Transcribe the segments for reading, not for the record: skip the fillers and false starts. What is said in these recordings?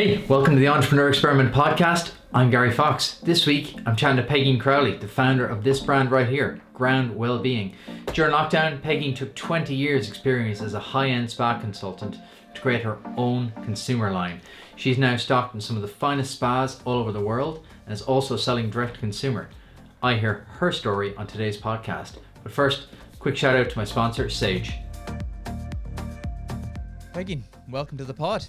Hey, welcome to the Entrepreneur Experiment podcast. I'm Gary Fox. This week, I'm chatting to Peigin Crowley, the founder of this brand right here, Ground Wellbeing. During lockdown, Peigin took 20 years experience as a high-end spa consultant to create her own consumer line. She's now stocked in some of the finest spas all over the world and is also selling direct to consumer. I hear her story on today's podcast. But first, quick shout out to my sponsor, Sage. Peigin, welcome to the pod.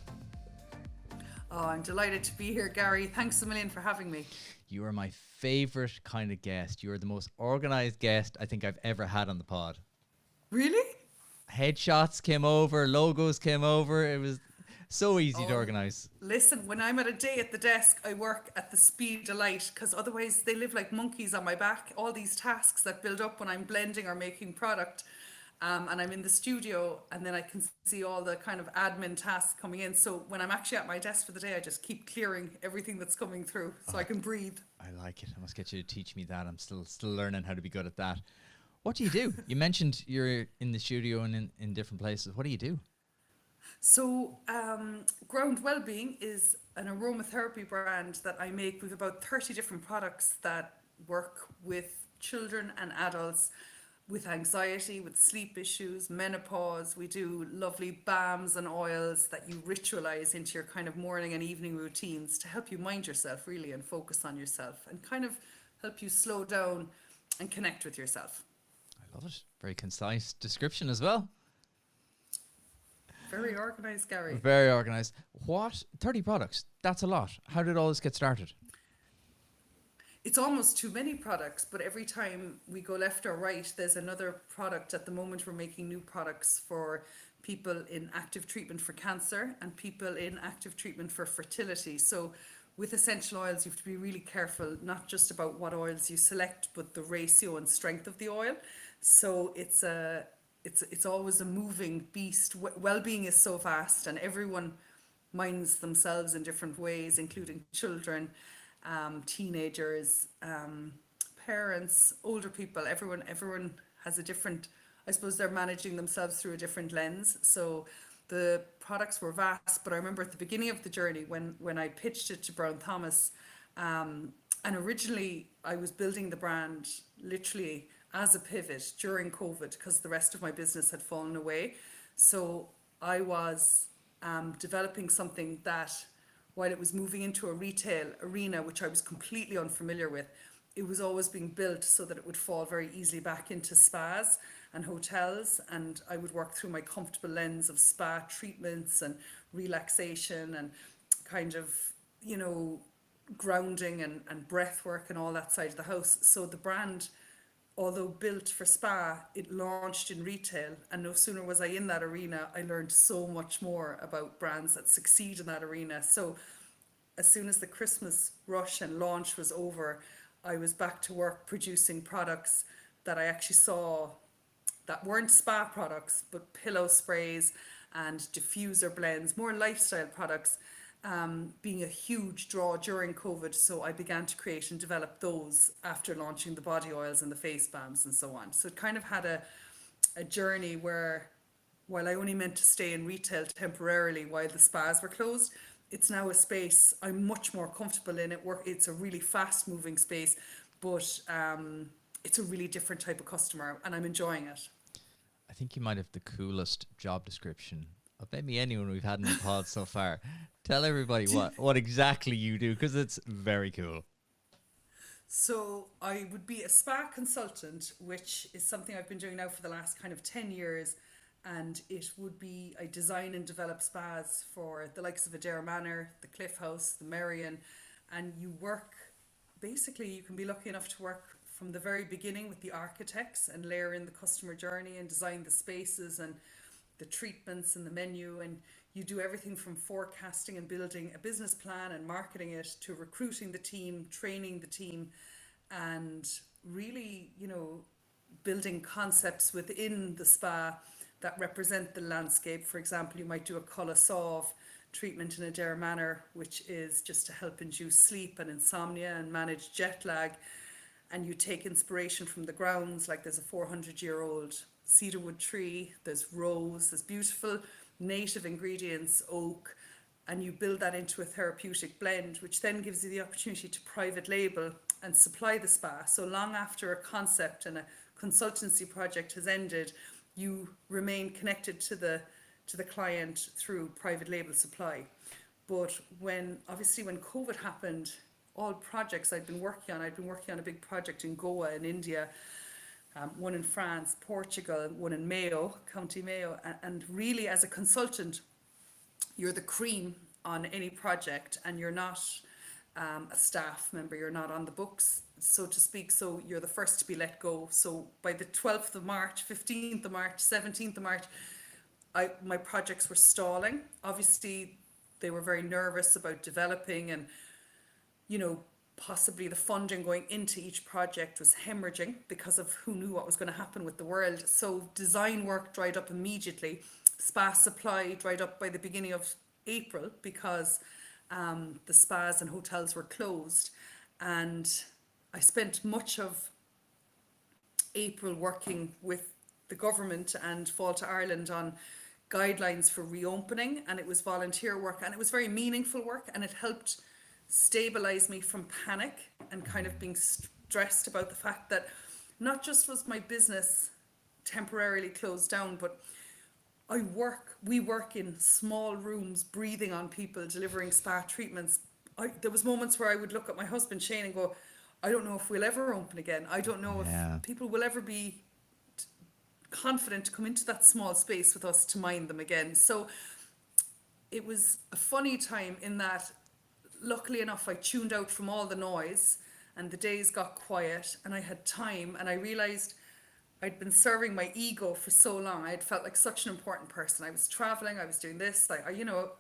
Oh, I'm delighted to be here, Gary. Thanks a million for having me. You are my favorite kind of guest. You are the most organized guest I think I've ever had on the pod. Really? Headshots came over, logos came over. It was so easy to organize. Listen, when I'm at a day at the desk, I work at the speed of light because otherwise they live like monkeys on my back. All these tasks that build up when I'm blending or making product. And I'm in the studio and then I can see all the kind of admin tasks coming in. So when I'm actually at my desk for the day, I just keep clearing everything that's coming through so I can breathe. I like it. I must get you to teach me that. I'm still learning how to be good at that. What do you do? You mentioned you're in the studio and in different places. What do you do? So Ground Wellbeing is an aromatherapy brand that I make with about 30 different products that work with children and adults with anxiety, with sleep issues, menopause. We do lovely balms and oils that you ritualize into your kind of morning and evening routines to help you mind yourself really and focus on yourself and kind of help you slow down and connect with yourself. I love it. Very concise description as well. Very organized, Gary. Very organized. What? 30 products? That's a lot. How did all this get started? It's almost too many products, but every time we go left or right, there's another product. At the moment, we're making new products for people in active treatment for cancer and people in active treatment for fertility. So with essential oils, you have to be really careful, not just about what oils you select, but the ratio and strength of the oil. So it's always a moving beast. Well-being is so vast and everyone minds themselves in different ways, including children, teenagers, parents, older people. Everyone has a different, I suppose they're managing themselves through a different lens. So the products were vast, but I remember at the beginning of the journey when I pitched it to Brown Thomas, and originally I was building the brand literally as a pivot during COVID because the rest of my business had fallen away. So I was developing something that, while it was moving into a retail arena, which I was completely unfamiliar with, it was always being built so that it would fall very easily back into spas and hotels. And I would work through my comfortable lens of spa treatments and relaxation and kind of, grounding and breath work and all that side of the house. So the brand, although built for spa, it launched in retail, and no sooner was I in that arena, I learned so much more about brands that succeed in that arena. So as soon as the Christmas rush and launch was over, I was back to work producing products that I actually saw that weren't spa products, but pillow sprays and diffuser blends, more lifestyle products, being a huge draw during COVID. So I began to create and develop those after launching the body oils and the face balms and so on. So it kind of had a journey where, while I only meant to stay in retail temporarily while the spas were closed, it's now a space I'm much more comfortable in. It's a really fast moving space, but it's a really different type of customer and I'm enjoying it. I think you might have the coolest job description of maybe anyone we've had in the pod so far. Tell everybody what exactly you do, because it's very cool. So I would be a spa consultant, which is something I've been doing now for the last kind of 10 years. And it would be, I design and develop spas for the likes of Adair Manor, the Cliff House, the Merrion. And you can be lucky enough to work from the very beginning with the architects and layer in the customer journey and design the spaces and the treatments and the menu, and you do everything from forecasting and building a business plan and marketing it to recruiting the team, training the team, and really, building concepts within the spa that represent the landscape. For example, you might do a Colosov treatment in Adair Manor, which is just to help induce sleep and insomnia and manage jet lag. And you take inspiration from the grounds, like there's a 400-year-old cedarwood tree, there's rose, there's beautiful native ingredients, oak, and you build that into a therapeutic blend, which then gives you the opportunity to private label and supply the spa. So long after a concept and a consultancy project has ended, you remain connected to the client through private label supply. But when COVID happened, all projects I'd been working on a big project in Goa in India, one in France, Portugal, one in Mayo, County Mayo, and really as a consultant, you're the cream on any project, and you're not a staff member, you're not on the books, so to speak, so you're the first to be let go. So by the 12th of March, 15th of March, 17th of March, my projects were stalling. Obviously, they were very nervous about developing, and possibly the funding going into each project was hemorrhaging because of who knew what was going to happen with the world. So design work dried up immediately. Spa supply dried up by the beginning of April because the spas and hotels were closed. And I spent much of April working with the government and Fáilte Ireland on guidelines for reopening, and it was volunteer work, and it was very meaningful work, and it helped stabilize me from panic and kind of being stressed about the fact that not just was my business temporarily closed down, but we work in small rooms, breathing on people, delivering spa treatments. There was moments where I would look at my husband Shane and go, I don't know if we'll ever open again. I don't know if people will ever be confident to come into that small space with us to mind them again. So it was a funny time in that, luckily enough, I tuned out from all the noise and the days got quiet and I had time, and I realized I'd been serving my ego for so long. I'd felt like such an important person. I was traveling, I was doing this, I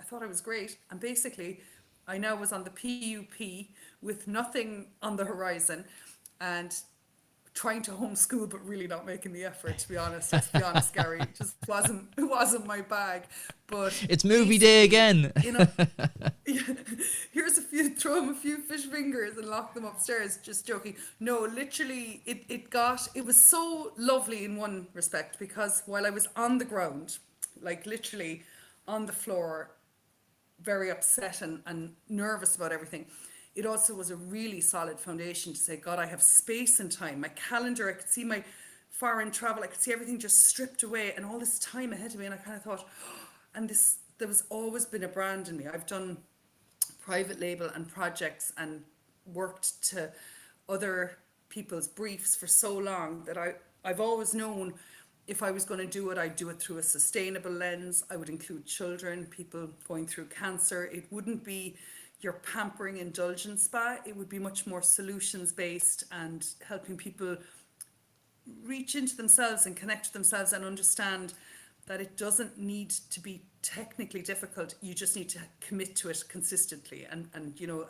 thought I was great. And basically, I now was on the PUP with nothing on the horizon and trying to homeschool, but really not making the effort, to be honest. Let's be honest, Gary. It just wasn't my bag. But it's movie day again. Throw him a few fish fingers and lock them upstairs. Just joking. No, literally, it was so lovely in one respect, because while I was on the ground, like literally on the floor, very upset and nervous about everything, it also was a really solid foundation to say, God, I have space and time. My calendar, I could see my foreign travel, I could see everything just stripped away and all this time ahead of me. And I kind of thought, there was always been a brand in me. I've done private label and projects and worked to other people's briefs for so long that I've always known if I was going to do it, I'd do it through a sustainable lens. I would include children, people going through cancer. It wouldn't be your pampering indulgent spa. It would be much more solutions based and helping people reach into themselves and connect to themselves and understand that it doesn't need to be technically difficult. You just need to commit to it consistently and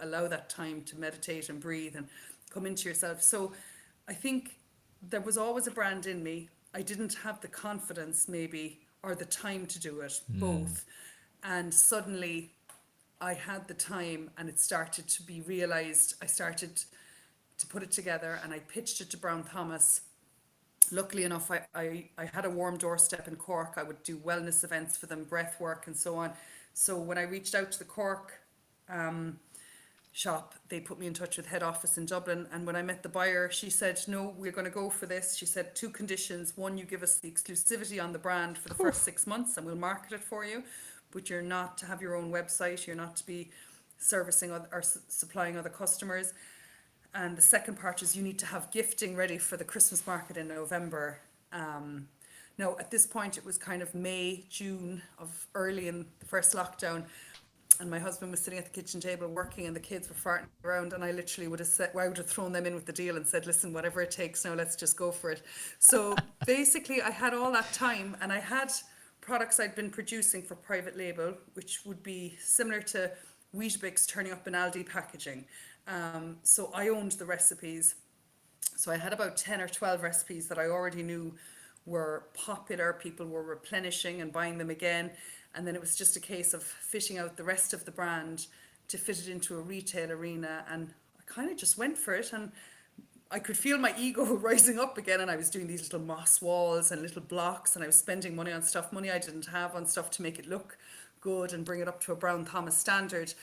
allow that time to meditate and breathe and come into yourself. So I think there was always a brand in me. I didn't have the confidence maybe or the time to do it, both. And suddenly I had the time and it started to be realised. I started to put it together and I pitched it to Brown Thomas. Luckily enough, I had a warm doorstep in Cork. I would do wellness events for them, breath work and so on. So when I reached out to the Cork shop, they put me in touch with head office in Dublin. And when I met the buyer, she said, no, we're going to go for this. She said 2 conditions. 1, you give us the exclusivity on the brand for the first 6 months and we'll market it for you. But you're not to have your own website. You're not to be servicing or supplying other customers. And the second part is you need to have gifting ready for the Christmas market in November. Now, at this point, it was kind of May, June of early in the first lockdown. And my husband was sitting at the kitchen table working and the kids were farting around. And I literally would have thrown them in with the deal and said, listen, whatever it takes now, let's just go for it. So basically, I had all that time and I had products I'd been producing for private label, which would be similar to Weetabix turning up in Aldi packaging. So I owned the recipes. So I had about 10 or 12 recipes that I already knew were popular. People were replenishing and buying them again. And then it was just a case of fitting out the rest of the brand to fit it into a retail arena. And I kind of just went for it. And I could feel my ego rising up again, and I was doing these little moss walls and little blocks, and I was spending money on stuff, money I didn't have on stuff to make it look good and bring it up to a Brown Thomas standard.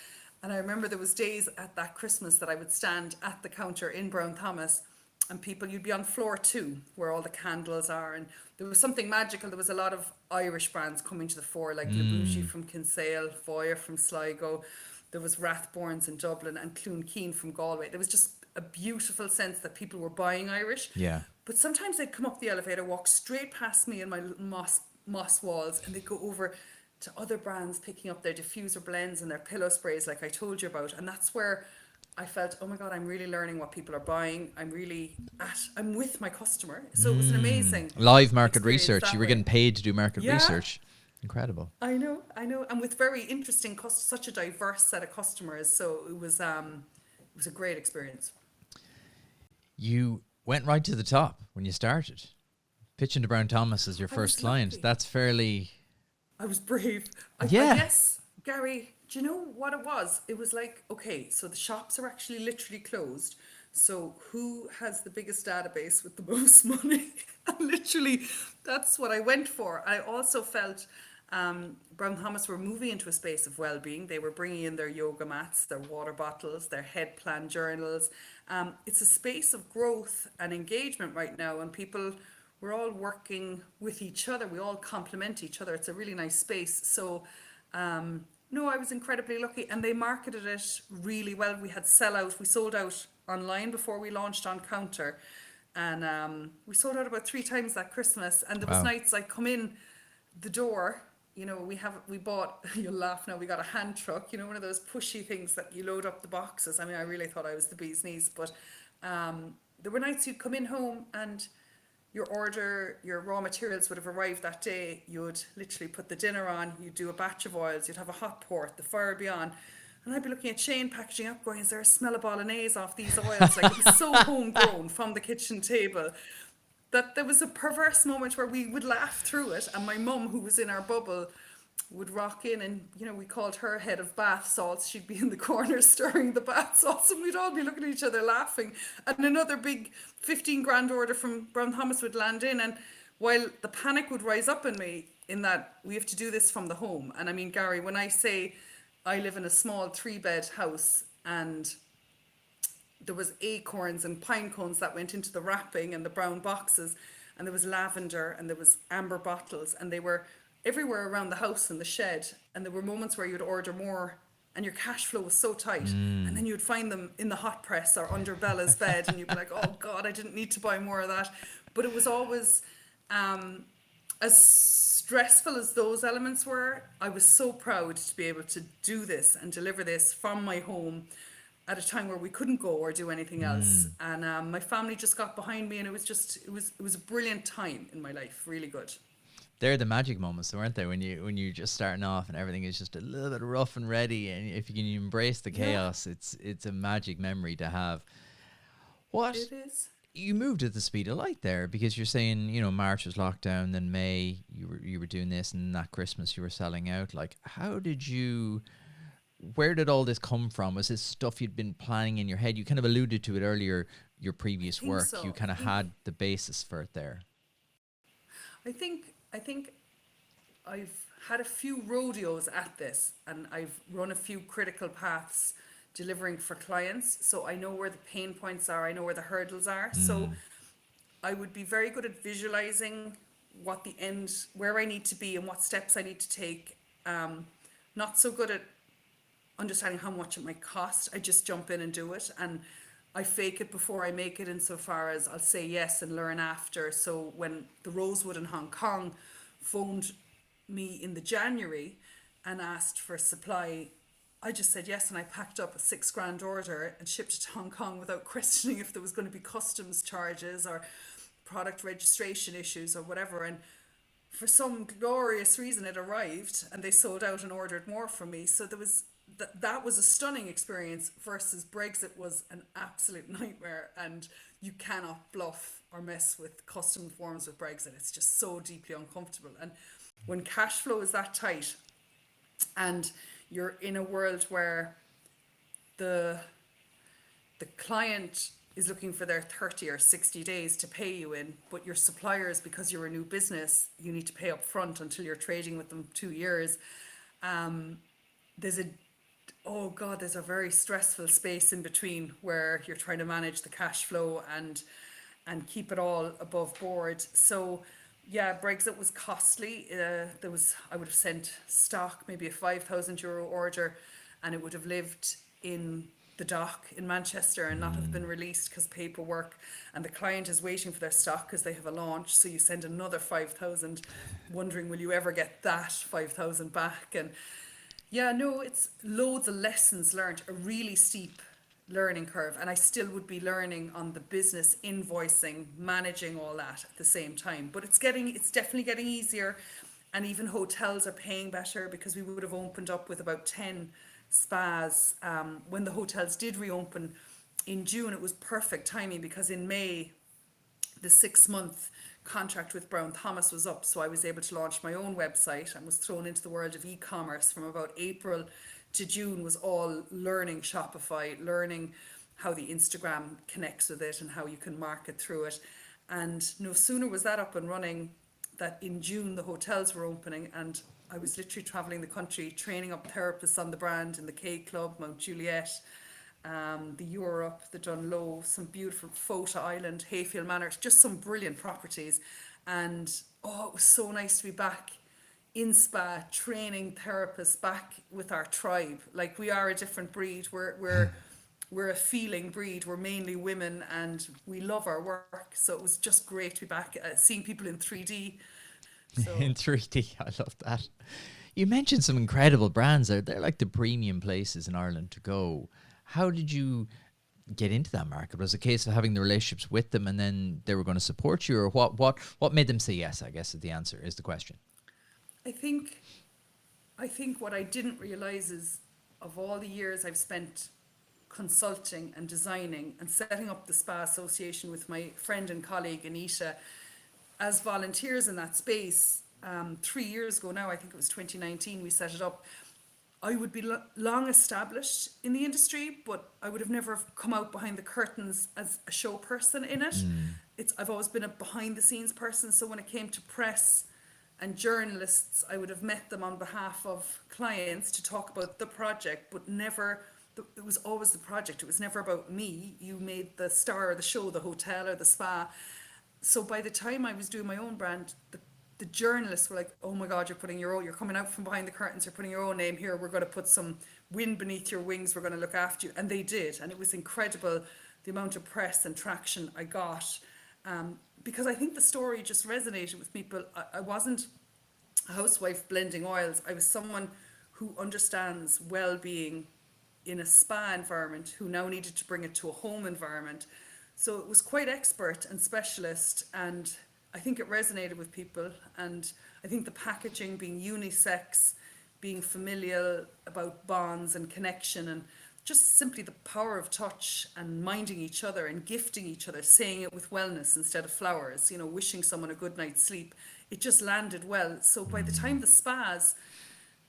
And I remember there was days at that Christmas that I would stand at the counter in Brown Thomas, and people, you'd be on floor 2 where all the candles are, and there was something magical. There was a lot of Irish brands coming to the fore, like Le Bougie from Kinsale, Foyer from Sligo. There was Rathbourne's in Dublin and Clune Keen from Galway. There was just a beautiful sense that people were buying Irish. Yeah. But sometimes they'd come up the elevator, walk straight past me and my little moss walls, and they'd go over to other brands picking up their diffuser blends and their pillow sprays like I told you about. And that's where I felt, oh my God, I'm really learning what people are buying. I'm with my customer. So it was an amazing live market experience research. that You were way. getting paid to do market Yeah. research. Incredible. I know. And with very interesting, such a diverse set of customers. So it was a great experience. You went right to the top when you started. Pitching to Brown Thomas as your I first was client. lucky. That's fairly... I was brave. I Yeah. guess, Gary, do you know what it was? It was like, okay, so the shops are actually literally closed. So who has the biggest database with the most money? And literally, that's what I went for. I also felt Brown Thomas were moving into a space of well-being. They were bringing in their yoga mats, their water bottles, their head plan journals. It's a space of growth and engagement right now, and people... we're all working with each other. We all complement each other. It's a really nice space. So, no, I was incredibly lucky. And they marketed it really well. We had we sold out online before we launched on counter. And we sold out about 3 times that Christmas. And there was Wow. nights I come in the door, you know, we bought, you'll laugh now, we got a hand truck, you know, one of those pushy things that you load up the boxes. I mean, I really thought I was the bee's knees. But there were nights you'd come in home and... your raw materials would have arrived that day. You would literally put the dinner on, you'd do a batch of oils, you'd have a hot port, the fire would be on. And I'd be looking at Shane packaging up going, is there a smell of bolognese off these oils? Like, it was so homegrown from the kitchen table that there was a perverse moment where we would laugh through it. And my mum, who was in our bubble, would rock in, and you know, we called her head of bath salts. She'd be in the corner stirring the bath salts, and we'd all be looking at each other laughing. And another big 15 grand order from Brown Thomas would land in, and while the panic would rise up in me in that we have to do this from the home. And I mean, Gary, when I say I live in a small 3-bed house and there was acorns and pine cones that went into the wrapping and the brown boxes, and there was lavender and there was amber bottles, and they were everywhere around the house and the shed. And there were moments where you'd order more and your cash flow was so tight, and then you'd find them in the hot press or under Bella's bed, and you'd be like, oh God, I didn't need to buy more of that. But it was always as stressful as those elements were. I was so proud to be able to do this and deliver this from my home at a time where we couldn't go or do anything else. And my family just got behind me, and it was a brilliant time in my life. Really good. They're the magic moments, weren't they? When you're just starting off and everything is just a little bit rough and ready, and if you can embrace the chaos, it's a magic memory to have. What It is. you moved at the speed of light there, because you're saying, you know, March was lockdown, then May you were doing this, and that Christmas you were selling out. Like, where did all this come from? Was this stuff you'd been planning in your head? You kind of alluded to it earlier, your previous work. So. You kind of had the basis for it there. I think I've had a few rodeos at this, and I've run a few critical paths delivering for clients. So I know where the pain points are. I know where the hurdles are. So I would be very good at visualizing where I need to be and what steps I need to take. Not so good at understanding how much it might cost. I just jump in and do it, and I fake it before I make it, insofar as I'll say yes and learn after. So when the Rosewood in Hong Kong phoned me in the January and asked for supply, I just said yes, and I packed up a $6,000 order and shipped it to Hong Kong without questioning if there was going to be customs charges or product registration issues or whatever. And for some glorious reason it arrived, and they sold out and ordered more from me. So there was that was a stunning experience, versus Brexit was an absolute nightmare, and you cannot bluff or mess with custom forms with Brexit. It's just so deeply uncomfortable. And when cash flow is that tight, and you're in a world where the client is looking for their 30 or 60 days to pay you in, but your suppliers, because you're a new business, you need to pay up front until you're trading with them 2 years. There's a oh god, there's a very stressful space in between where you're trying to manage the cash flow and keep it all above board. So yeah, Brexit was costly. I would have sent stock, maybe a €5,000 order, and it would have lived in the dock in Manchester and not have been released because paperwork, and the client is waiting for their stock because they have a launch. So you send another 5,000, wondering will you ever get that 5,000 back? And yeah, no, it's loads of lessons learned, a really steep learning curve. And I still would be learning on the business, invoicing, managing all that at the same time. But it's definitely getting easier. And even hotels are paying better, because we would have opened up with about 10 spas. When the hotels did reopen in June, it was perfect timing, because in May, the 6-month contract with Brown Thomas was up, so I was able to launch my own website and was thrown into the world of e-commerce. From about April to June was all learning Shopify, learning how the Instagram connects with it and how you can market through it. And no sooner was that up and running, that in June the hotels were opening, and I was literally traveling the country training up therapists on the brand in the K Club, Mount Juliet, the Europe, the Dunlow, some beautiful Fota Island, Hayfield Manor, just some brilliant properties. And oh, it was so nice to be back in spa training therapists, back with our tribe. Like, we are a different breed. We're a feeling breed. We're mainly women, and we love our work. So it was just great to be back, seeing people in 3D. In 3D, I love that. You mentioned some incredible brands there. They're like the premium places in Ireland to go. How did you get into that market? Was it a case of having the relationships with them and then they were going to support you, or what made them say yes, I guess is the answer, is the question. I think what I didn't realize is, of all the years I've spent consulting and designing and setting up the Spa Association with my friend and colleague Anita as volunteers in that space, 3 years ago now, I think it was 2019 we set it up. I would be long established in the industry, but I would have never come out behind the curtains as a show person in it. I've always been a behind the scenes person. So when it came to press and journalists, I would have met them on behalf of clients to talk about the project, but never, it was always the project. It was never about me. You made the star of the show, the hotel or the spa. So by the time I was doing my own brand, the journalists were like, oh my God, you're coming out from behind the curtains, you're putting your own name here, we're going to put some wind beneath your wings, we're going to look after you. And they did. And it was incredible, the amount of press and traction I got. Because I think the story just resonated with people. I wasn't a housewife blending oils. I was someone who understands well-being in a spa environment, who now needed to bring it to a home environment. So it was quite expert and specialist, and I think it resonated with people. And I think the packaging being unisex, being familial about bonds and connection, and just simply the power of touch and minding each other and gifting each other, saying it with wellness instead of flowers, wishing someone a good night's sleep. It just landed well. So by the time the spas,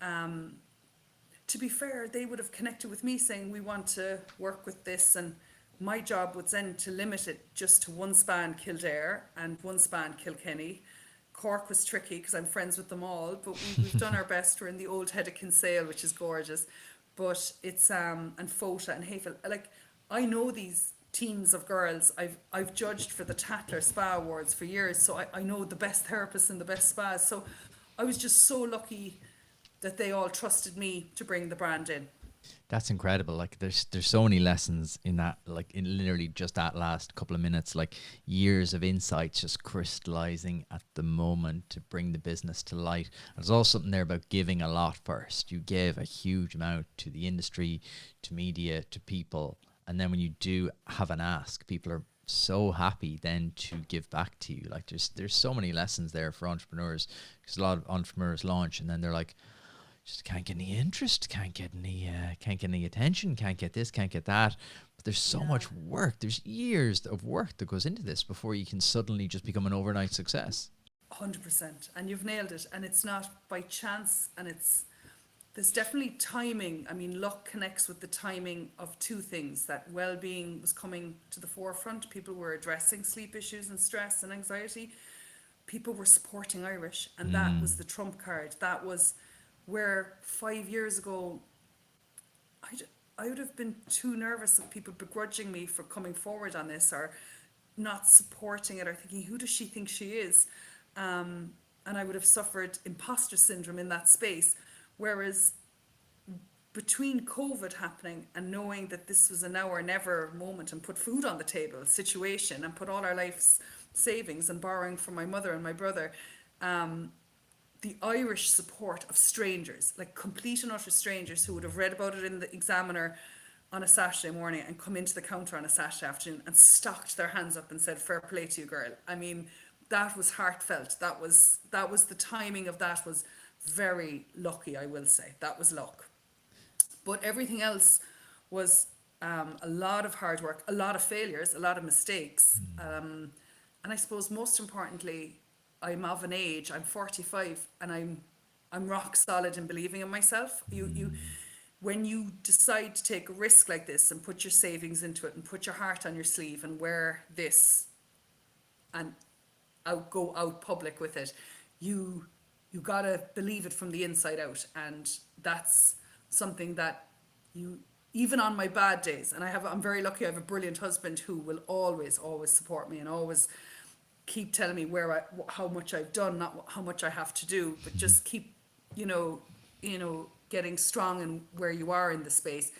to be fair, they would have connected with me saying, we want to work with this. And my job was then to limit it just to one spa in Kildare and one spa in Kilkenny. Cork was tricky because I'm friends with them all, but we've done our best. We're in the old head of Kinsale, which is gorgeous. But it's, and Fota and Hayfield. Like, I know these teams of girls. I've judged for the Tatler Spa Awards for years, so I know the best therapists and the best spas. So I was just so lucky that they all trusted me to bring the brand in. That's incredible. Like, there's so many lessons in that, like in literally just that last couple of minutes, like years of insights just crystallizing at the moment to bring the business to light. There's also something there about giving a lot first. You give a huge amount to the industry, to media, to people. And then when you do have an ask, people are so happy then to give back to you. Like, there's so many lessons there for entrepreneurs, because a lot of entrepreneurs launch and then they're like, just can't get any interest, can't get any attention, can't get this, can't get that. But there's so much work. There's years of work that goes into this before you can suddenly just become an overnight success. 100%. And you've nailed it. And it's not by chance, and there's definitely timing. I mean, luck connects with the timing of two things. That well-being was coming to the forefront. People were addressing sleep issues and stress and anxiety. People were supporting Irish, and that was the trump card. That was where 5 years ago I would have been too nervous of people begrudging me for coming forward on this, or not supporting it, or thinking, who does she think she is? And I would have suffered imposter syndrome in that space. Whereas between COVID happening and knowing that this was a now or never moment and put food on the table situation and put all our life's savings and borrowing from my mother and my brother, the Irish support of strangers, like complete and utter strangers who would have read about it in the Examiner on a Saturday morning and come into the counter on a Saturday afternoon and stocked their hands up and said, fair play to you, girl. I mean, that was heartfelt. That was the timing of that was very lucky, I will say. That was luck. But everything else was a lot of hard work, a lot of failures, a lot of mistakes. And I suppose most importantly, I'm of an age, I'm 45, and I'm rock solid in believing in myself. When you decide to take a risk like this and put your savings into it and put your heart on your sleeve and wear this and go out public with it, you gotta believe it from the inside out. And that's something that you, even on my bad days, and I'm very lucky, I have a brilliant husband who will always support me and always keep telling me how much I've done, not how much I have to do, but just keep, getting strong in where you are in the space.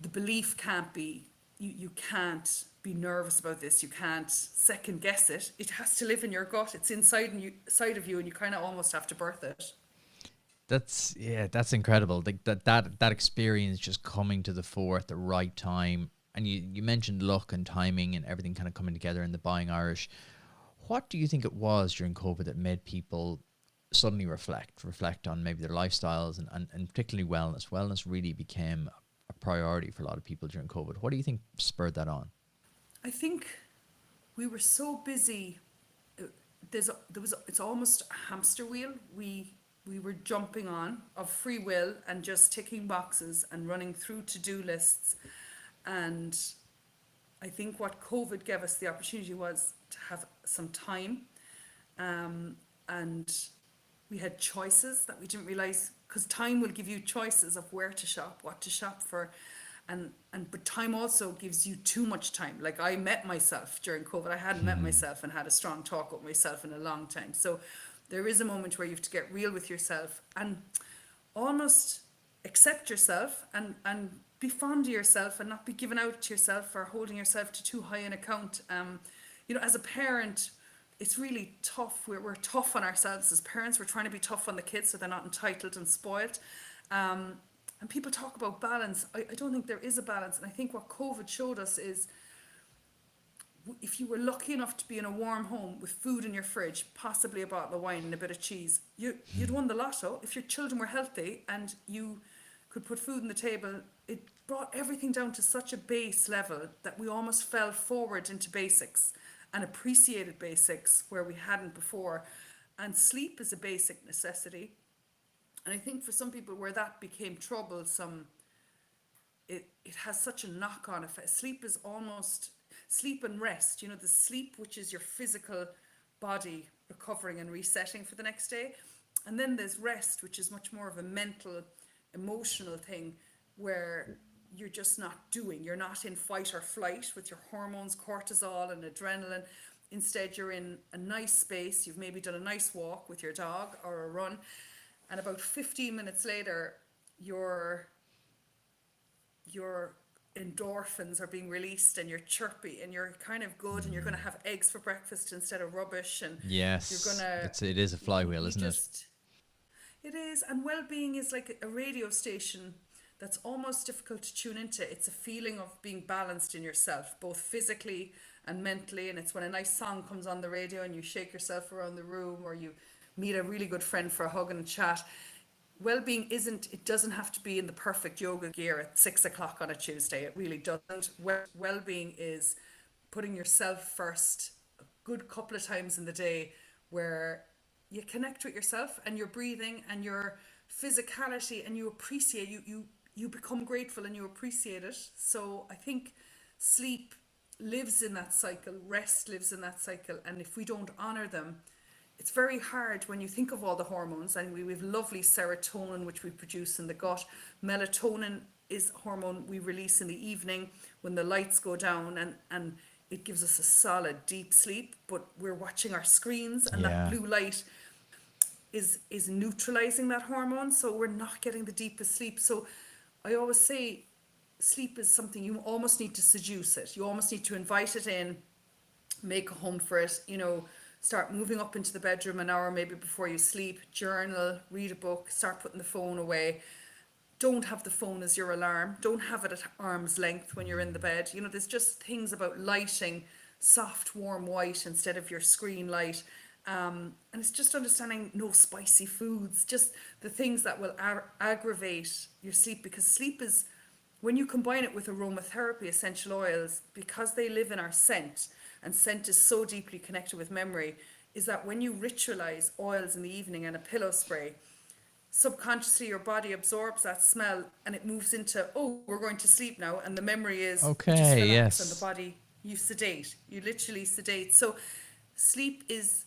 The belief can't be, you can't be nervous about this. You can't second guess it. It has to live in your gut. It's inside of you, and you kind of almost have to birth it. That's incredible. Like that experience just coming to the fore at the right time. And you mentioned luck and timing and everything kind of coming together in the Buying Irish. What do you think it was during COVID that made people suddenly reflect on maybe their lifestyles and particularly wellness? Wellness really became a priority for a lot of people during COVID. What do you think spurred that on? I think we were so busy. It's almost a hamster wheel. We were jumping on of free will and just ticking boxes and running through to-do lists. And I think what COVID gave us the opportunity was to have some time. And we had choices that we didn't realize, because time will give you choices of where to shop, what to shop for. But time also gives you too much time. Like, I met myself during COVID. I hadn't met myself and had a strong talk with myself in a long time. So there is a moment where you have to get real with yourself and almost accept yourself and be fond of yourself and not be giving out to yourself or holding yourself to too high an account. As a parent, it's really tough. We're tough on ourselves as parents. We're trying to be tough on the kids so they're not entitled and spoiled. And people talk about balance. I don't think there is a balance. And I think what COVID showed us is, if you were lucky enough to be in a warm home with food in your fridge, possibly a bottle of wine and a bit of cheese, you'd won the lotto. If your children were healthy and you could put food on the table, it brought everything down to such a base level that we almost fell forward into basics and appreciated basics where we hadn't before. And sleep is a basic necessity. And I think for some people where that became troublesome, it has such a knock-on effect. Sleep is almost sleep and rest. The sleep, which is your physical body recovering and resetting for the next day. And then there's rest, which is much more of a mental, emotional thing where you're just not doing. You're not in fight or flight with your hormones, cortisol and adrenaline. Instead, you're in a nice space. You've maybe done a nice walk with your dog or a run. And about 15 minutes later, your endorphins are being released and you're chirpy and you're kind of good and you're going to have eggs for breakfast instead of rubbish. And Yes, you're going to... it is a flywheel, isn't it? It is. And well-being is like a radio station that's almost difficult to tune into. It's a feeling of being balanced in yourself, both physically and mentally. And it's when a nice song comes on the radio and you shake yourself around the room, or you meet a really good friend for a hug and a chat. Well-being it doesn't have to be in the perfect yoga gear at 6:00 on a Tuesday. It really doesn't. Well-being is putting yourself first a good couple of times in the day, where you connect with yourself and your breathing and your physicality, and you appreciate, you become grateful and you appreciate it. So I think sleep lives in that cycle, rest lives in that cycle, and if we don't honor them, it's very hard when you think of all the hormones, and we have lovely serotonin, which we produce in the gut. Melatonin is a hormone we release in the evening when the lights go down, and it gives us a solid, deep sleep. But we're watching our screens, and that Yeah. blue light is neutralizing that hormone, so we're not getting the deepest sleep. So I always say sleep is something you almost need to seduce it. You almost need to invite it in, make a home for it, start moving up into the bedroom an hour maybe before you sleep, journal, read a book, start putting the phone away. Don't have the phone as your alarm. Don't have it at arm's length when you're in the bed. There's just things about lighting soft, warm white instead of your screen light. And it's just understanding no spicy foods, just the things that will aggravate your sleep, because sleep is, when you combine it with aromatherapy, essential oils, because they live in our scent, and scent is so deeply connected with memory, is that when you ritualize oils in the evening and a pillow spray, subconsciously your body absorbs that smell and it moves into, oh, we're going to sleep now. And the memory is you just Okay, relax, and the yes. body, you sedate, you literally sedate. So sleep is,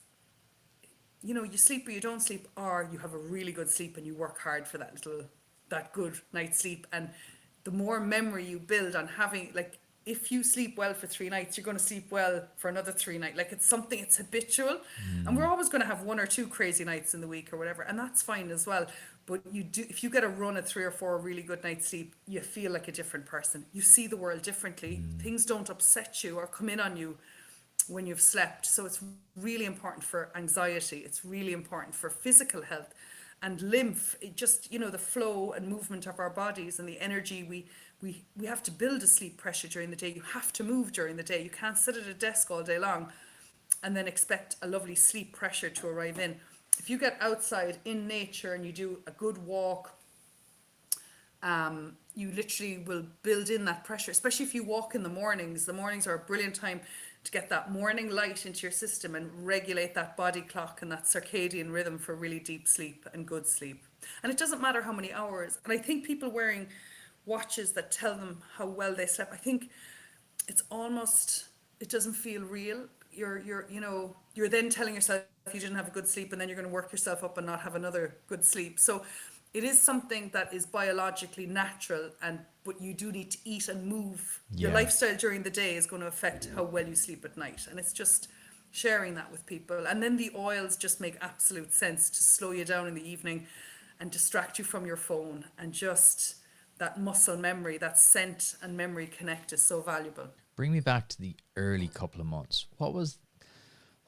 you sleep or you don't sleep, or you have a really good sleep and you work hard for that good night's sleep. And the more memory you build on having, like, if you sleep well for 3 nights, you're going to sleep well for another 3 nights. Like, it's something, it's habitual. And we're always going to have 1 or 2 crazy nights in the week or whatever, and that's fine as well. But if you get a run of 3 or 4 really good nights sleep, you feel like a different person. You see the world differently. Things don't upset you or come in on you when you've slept. So it's really important for anxiety. It's really important for physical health and lymph. It just, the flow and movement of our bodies and the energy we have to build a sleep pressure during the day. You have to move during the day. You can't sit at a desk all day long and then expect a lovely sleep pressure to arrive in. If you get outside in nature and you do a good walk, you literally will build in that pressure, especially if you walk in the mornings. The mornings are a brilliant time to get that morning light into your system and regulate that body clock and that circadian rhythm for really deep sleep and good sleep. And it doesn't matter how many hours. And I think people wearing watches that tell them how well they slept, I think it's almost, it doesn't feel real. You're then telling yourself you didn't have a good sleep, and then you're going to work yourself up and not have another good sleep. So it is something that is biologically natural, but you do need to eat and move. Your Yeah. lifestyle during the day is going to affect how well you sleep at night, and it's just sharing that with people. And then the oils just make absolute sense to slow you down in the evening and distract you from your phone, and just that muscle memory, that scent and memory connect is so valuable. Bring me back to the early couple of months. What was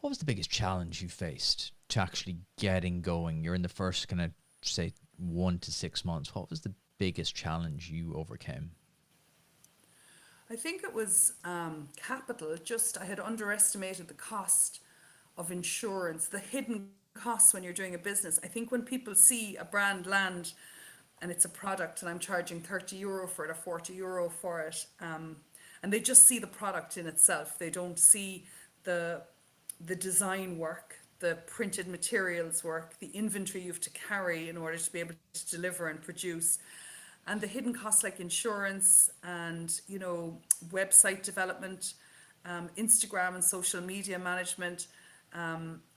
the biggest challenge you faced to actually getting going? You're in the first kind of, say, 1 to 6 months. What was the biggest challenge you overcame? I think it was capital. Just I had underestimated the cost of insurance, the hidden costs when you're doing a business. I think when people see a brand land and it's a product and I'm charging €30 for it or €40 for it, and they just see the product in itself. They don't see the design work, the printed materials work, the inventory you have to carry in order to be able to deliver and produce, and the hidden costs like insurance and website development, Instagram and social media management.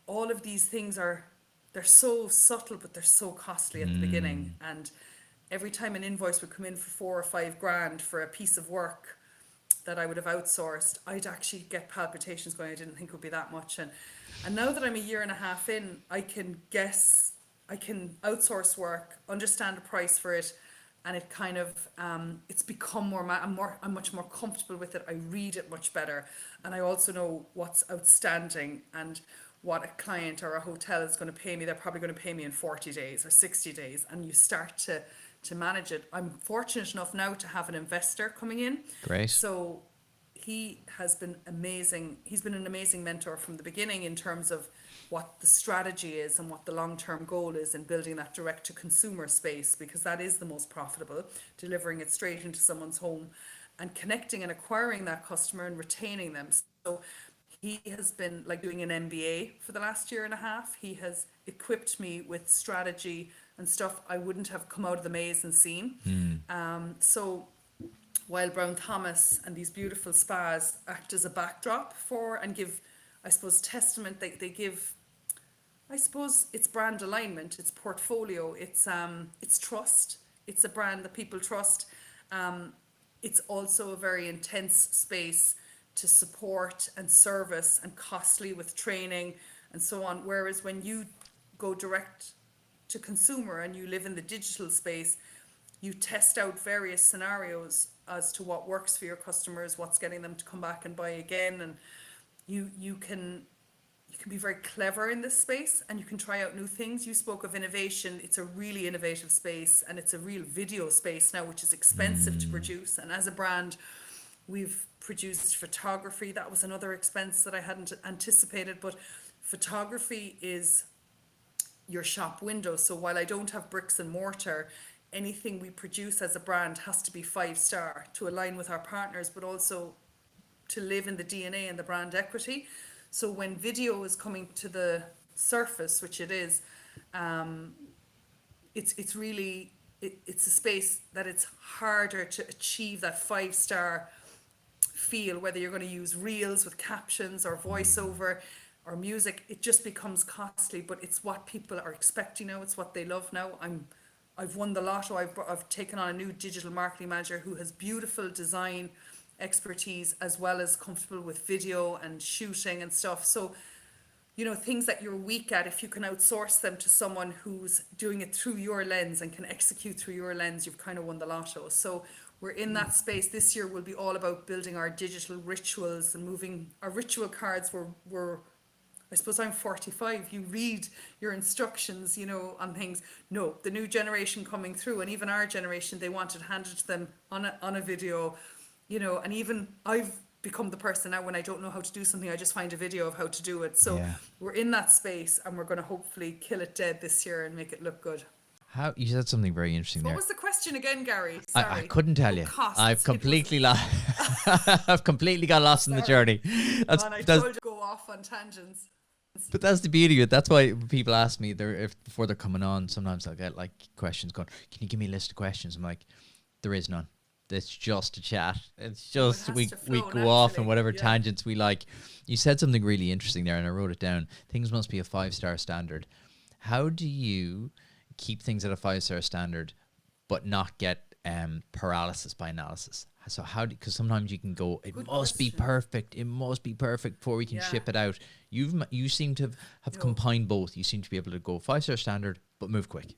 All of these things they're so subtle, but they're so costly at the beginning. And every time an invoice would come in for 4 or 5 grand for a piece of work that I would have outsourced, I'd actually get palpitations going. I didn't think it would be that much. And now that I'm a year and a half in, I can outsource work, understand the price for it, and it kind of it's become I'm much more comfortable with it. I read it much better, and I also know what's outstanding and what a client or a hotel is going to pay me. They're probably going to pay me in 40 days or 60 days, and you start to manage it. I'm fortunate enough now to have an investor coming in. Great. So he has been amazing. He's been an amazing mentor from the beginning in terms of what the strategy is and what the long-term goal is in building that direct-to-consumer space, because that is the most profitable, delivering it straight into someone's home and connecting and acquiring that customer and retaining them. So he has been like doing an MBA for the last year and a half. He has equipped me with strategy and stuff I wouldn't have come out of the maze and seen. So while Brown Thomas and these beautiful spas act as a backdrop for and give, I suppose, testament, they give I suppose it's brand alignment, it's portfolio, it's trust. It's a brand that people trust. It's also a very intense space to support and service and costly with training and so on. Whereas when you go direct to consumer and you live in the digital space, you test out various scenarios as to what works for your customers, what's getting them to come back and buy again, and you can be very clever in this space and you can try out new things. You spoke of innovation. It's a really innovative space and it's a real video space now, which is expensive to produce. And as a brand, we've produced photography. That was another expense that I hadn't anticipated, but photography is your shop window. So while I don't have bricks and mortar, anything we produce as a brand has to be 5-star to align with our partners, but also to live in the DNA and the brand equity. So when video is coming to the surface, which it is, it's really it's a space that it's harder to achieve that 5-star feel, whether you're going to use reels with captions or voiceover or music. It just becomes costly, but it's what people are expecting now. It's what they love now. I've won the lotto. I've taken on a new digital marketing manager who has beautiful design expertise as well as comfortable with video and shooting and stuff. So, you know, things that you're weak at, if you can outsource them to someone who's doing it through your lens and can execute through your lens, you've kind of won the lotto. So we're in that space. This year will be all about building our digital rituals and moving our ritual cards. We're I suppose I'm 45. You read your instructions, you know, on things. No, the new generation coming through, and even our generation, they want it handed to them on a video, you know. And even I've become the person now, when I don't know how to do something, I just find a video of how to do it. So we're in that space, and we're going to hopefully kill it dead this year and make it look good. How you said something very interesting there. What was the question again, Gary? Sorry. I couldn't tell you. Costs. I've completely lost. I've completely got lost in the journey. I told you to go off on tangents. But that's the beauty of it. That's why when people ask me, before they're coming on, sometimes I'll get like questions going, can you give me a list of questions? I'm like, there is none. It's just a chat. It's just we go off on whatever tangents we like. You said something really interesting there, and I wrote it down. Things must be a 5-star standard. How do you keep things at a 5-star standard but not get paralysis by analysis? So because sometimes you can go, it must be perfect before we can ship it out. You seem to have combined both. You seem to be able to go 5-star standard but move quick.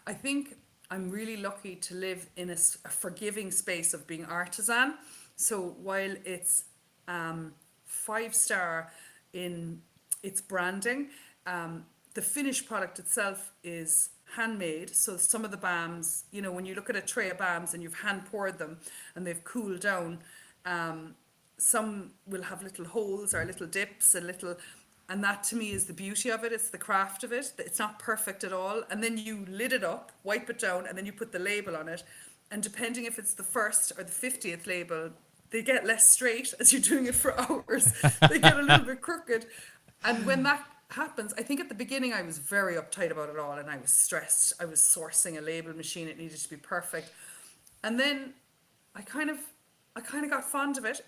I think I'm really lucky to live in a forgiving space of being artisan. So while it's 5-star in its branding, the finished product itself is handmade. So some of the balms, you know, when you look at a tray of balms and you've hand poured them and they've cooled down, some will have little holes or little dips and that to me is the beauty of it. It's the craft of it. It's not perfect at all. And then you lid it up, wipe it down, and then you put the label on it. And depending if it's the first or the 50th label, they get less straight as you're doing it for hours. They get a little bit crooked. And when that happens, I think at the beginning I was very uptight about it all and I was stressed. I was sourcing a label machine. It needed to be perfect. And then I kind of got fond of it.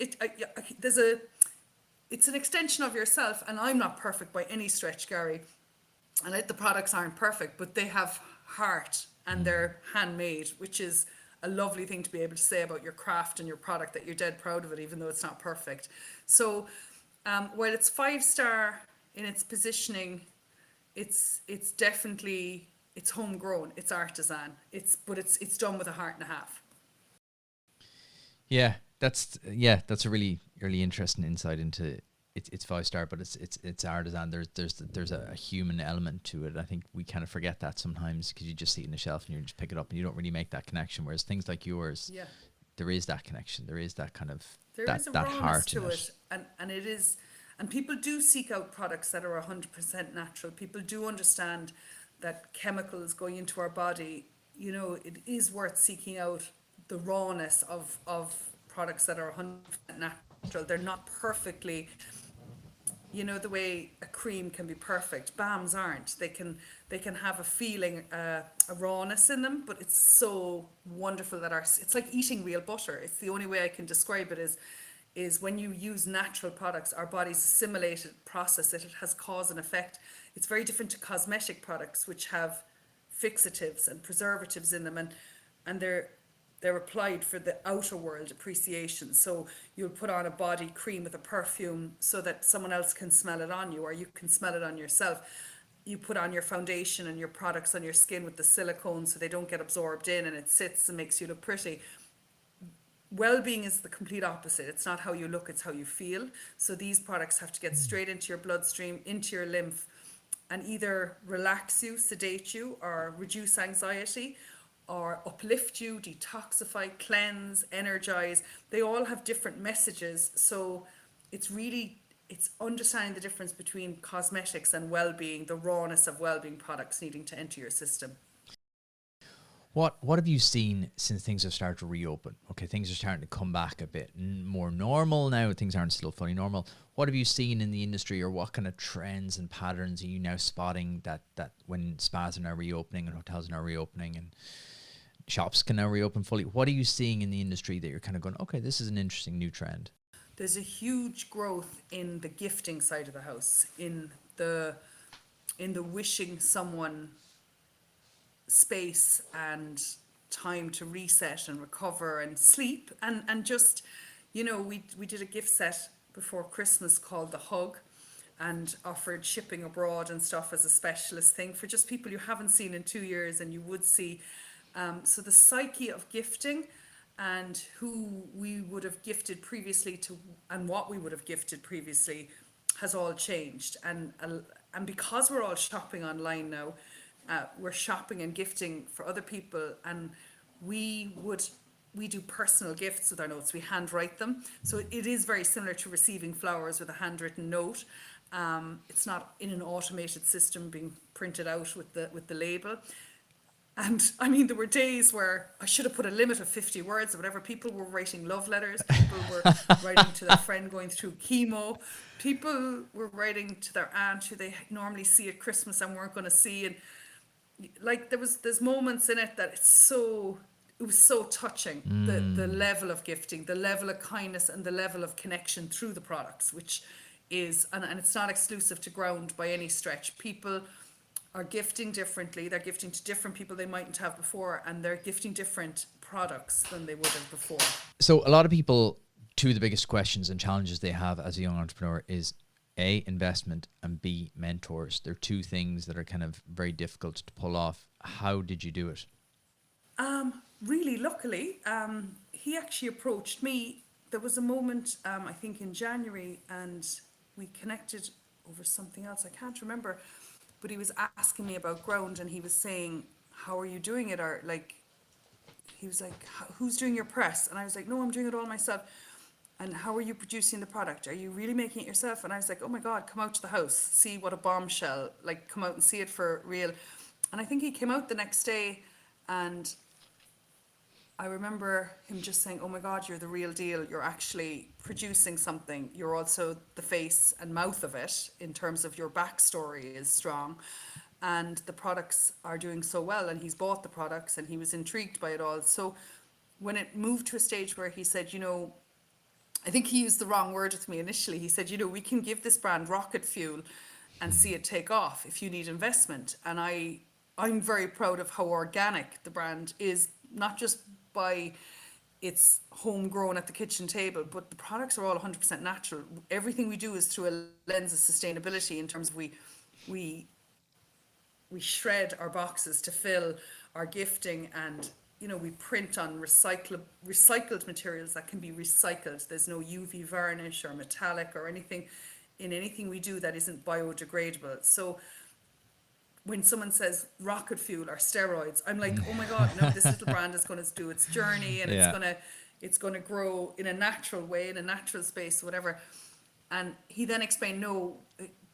It's an extension of yourself, and I'm not perfect by any stretch, Gary. And the products aren't perfect, but they have heart and they're handmade, which is a lovely thing to be able to say about your craft and your product, that you're dead proud of it, even though it's not perfect. So while it's 5-star in its positioning, it's definitely, it's homegrown, it's artisan, but it's done with a heart and a half. Yeah, that's a really interesting insight into it's 5-star, but it's artisan. There's a human element to it. I think we kind of forget that sometimes because you just see it on the shelf and you just pick it up and you don't really make that connection. Whereas things like yours, there is that connection. There is that kind of that heart to it, and it is. And people do seek out products that are 100% natural. People do understand that chemicals going into our body, you know, it is worth seeking out the rawness of products that are 100% natural. They're not perfectly, you know, the way a cream can be perfect. Balms aren't. They can have a feeling, a rawness in them, but it's so wonderful that it's like eating real butter. It's the only way I can describe it is is when you use natural products, our bodies assimilate it, process it, it has cause and effect. It's very different to cosmetic products, which have fixatives and preservatives in them, and they're applied for the outer world appreciation. So you'll put on a body cream with a perfume so that someone else can smell it on you, or you can smell it on yourself. You put on your foundation and your products on your skin with the silicone so they don't get absorbed in, and it sits and makes you look pretty. Well-being is the complete opposite. It's not how you look, it's how you feel. So these products have to get straight into your bloodstream, into your lymph, and either relax you, sedate you, or reduce anxiety, or uplift you, detoxify, cleanse, energize. They all have different messages. So it's understanding the difference between cosmetics and well-being, the rawness of well-being products needing to enter your system. What have you seen since things have started to reopen? Okay, things are starting to come back a bit more normal now. Things aren't still fully normal. What have you seen in the industry, or what kind of trends and patterns are you now spotting that when spas are now reopening and hotels are now reopening and shops can now reopen fully? What are you seeing in the industry that you're kind of going, okay, this is an interesting new trend? There's a huge growth in the gifting side of the house, in the wishing someone space and time to reset and recover and sleep, and just, you know, we did a gift set before Christmas called The Hug, and offered shipping abroad and stuff as a specialist thing for just people you haven't seen in 2 years and you would see. So the psyche of gifting and who we would have gifted previously to and what we would have gifted previously has all changed, and because we're all shopping online now, we're shopping and gifting for other people, and we do personal gifts with our notes. We handwrite them, so it is very similar to receiving flowers with a handwritten note. It's not in an automated system being printed out with the label. And I mean, there were days where I should have put a limit of 50 words or whatever. People were writing love letters. People were writing to their friend going through chemo. People were writing to their aunt who they normally see at Christmas and weren't going to see. And like there's moments in it that it was so touching. The level of gifting, the level of kindness, and the level of connection through the products, which is, and it's not exclusive to Ground by any stretch. People are gifting differently. They're gifting to different people they mightn't have before, and they're gifting different products than they would have before. So a lot of people, two of the biggest questions and challenges they have as a young entrepreneur is A, investment, and B, mentors. They're two things that are kind of very difficult to pull off. How did you do it? Really luckily, he actually approached me. There was a moment, I think in January, and we connected over something else. I can't remember. But he was asking me about Ground, and he was saying, how are you doing it? Or like, he was like, who's doing your press? And I was like, no, I'm doing it all myself. And how are you producing the product? Are you really making it yourself? And I was like, oh my God, come out to the house, see what a bombshell, like come out and see it for real. And I think he came out the next day, and I remember him just saying, oh my God, you're the real deal. You're actually producing something. You're also the face and mouth of it in terms of your backstory is strong. And the products are doing so well. And he's bought the products and he was intrigued by it all. So when it moved to a stage where he said, you know, I think he used the wrong word with me initially. He said, you know, we can give this brand rocket fuel and see it take off if you need investment. And I'm very proud of how organic the brand is, not just by its homegrown at the kitchen table, but the products are all 100% natural. Everything we do is through a lens of sustainability in terms of we shred our boxes to fill our gifting, and you know, we print on recycled materials that can be recycled. There's no UV varnish or metallic or anything in anything we do that isn't biodegradable. So when someone says rocket fuel or steroids, I'm like, oh my God, no, this little brand is going to do its journey, and it's going to grow in a natural way, in a natural space, whatever. And he then explained, no,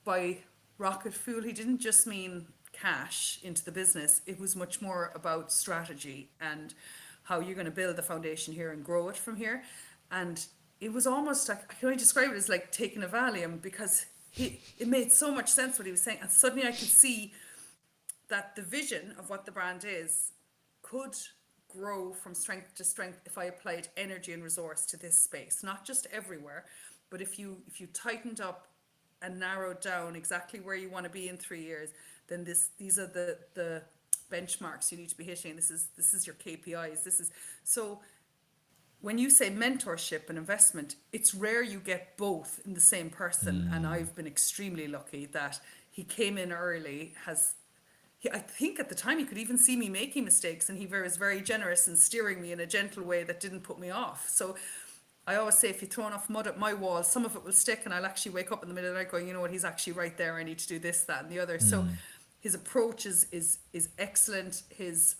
by rocket fuel, he didn't just mean cash into the business. It was much more about strategy and how you're going to build the foundation here and grow it from here. And it was almost like, I can only describe it as like taking a Valium, because it made so much sense what he was saying. And suddenly I could see that the vision of what the brand is could grow from strength to strength if I applied energy and resource to this space, not just everywhere, but if you tightened up and narrowed down exactly where you want to be in 3 years, then these are the benchmarks you need to be hitting. This is your KPIs. This is so. When you say mentorship and investment, it's rare you get both in the same person. And I've been extremely lucky that he came in early, I think at the time he could even see me making mistakes, and he was very generous in steering me in a gentle way that didn't put me off. So I always say, if you throw enough mud at my wall, some of it will stick, and I'll actually wake up in the middle of the night going, you know what, he's actually right there. I need to do this, that, and the other. So his approach is excellent. His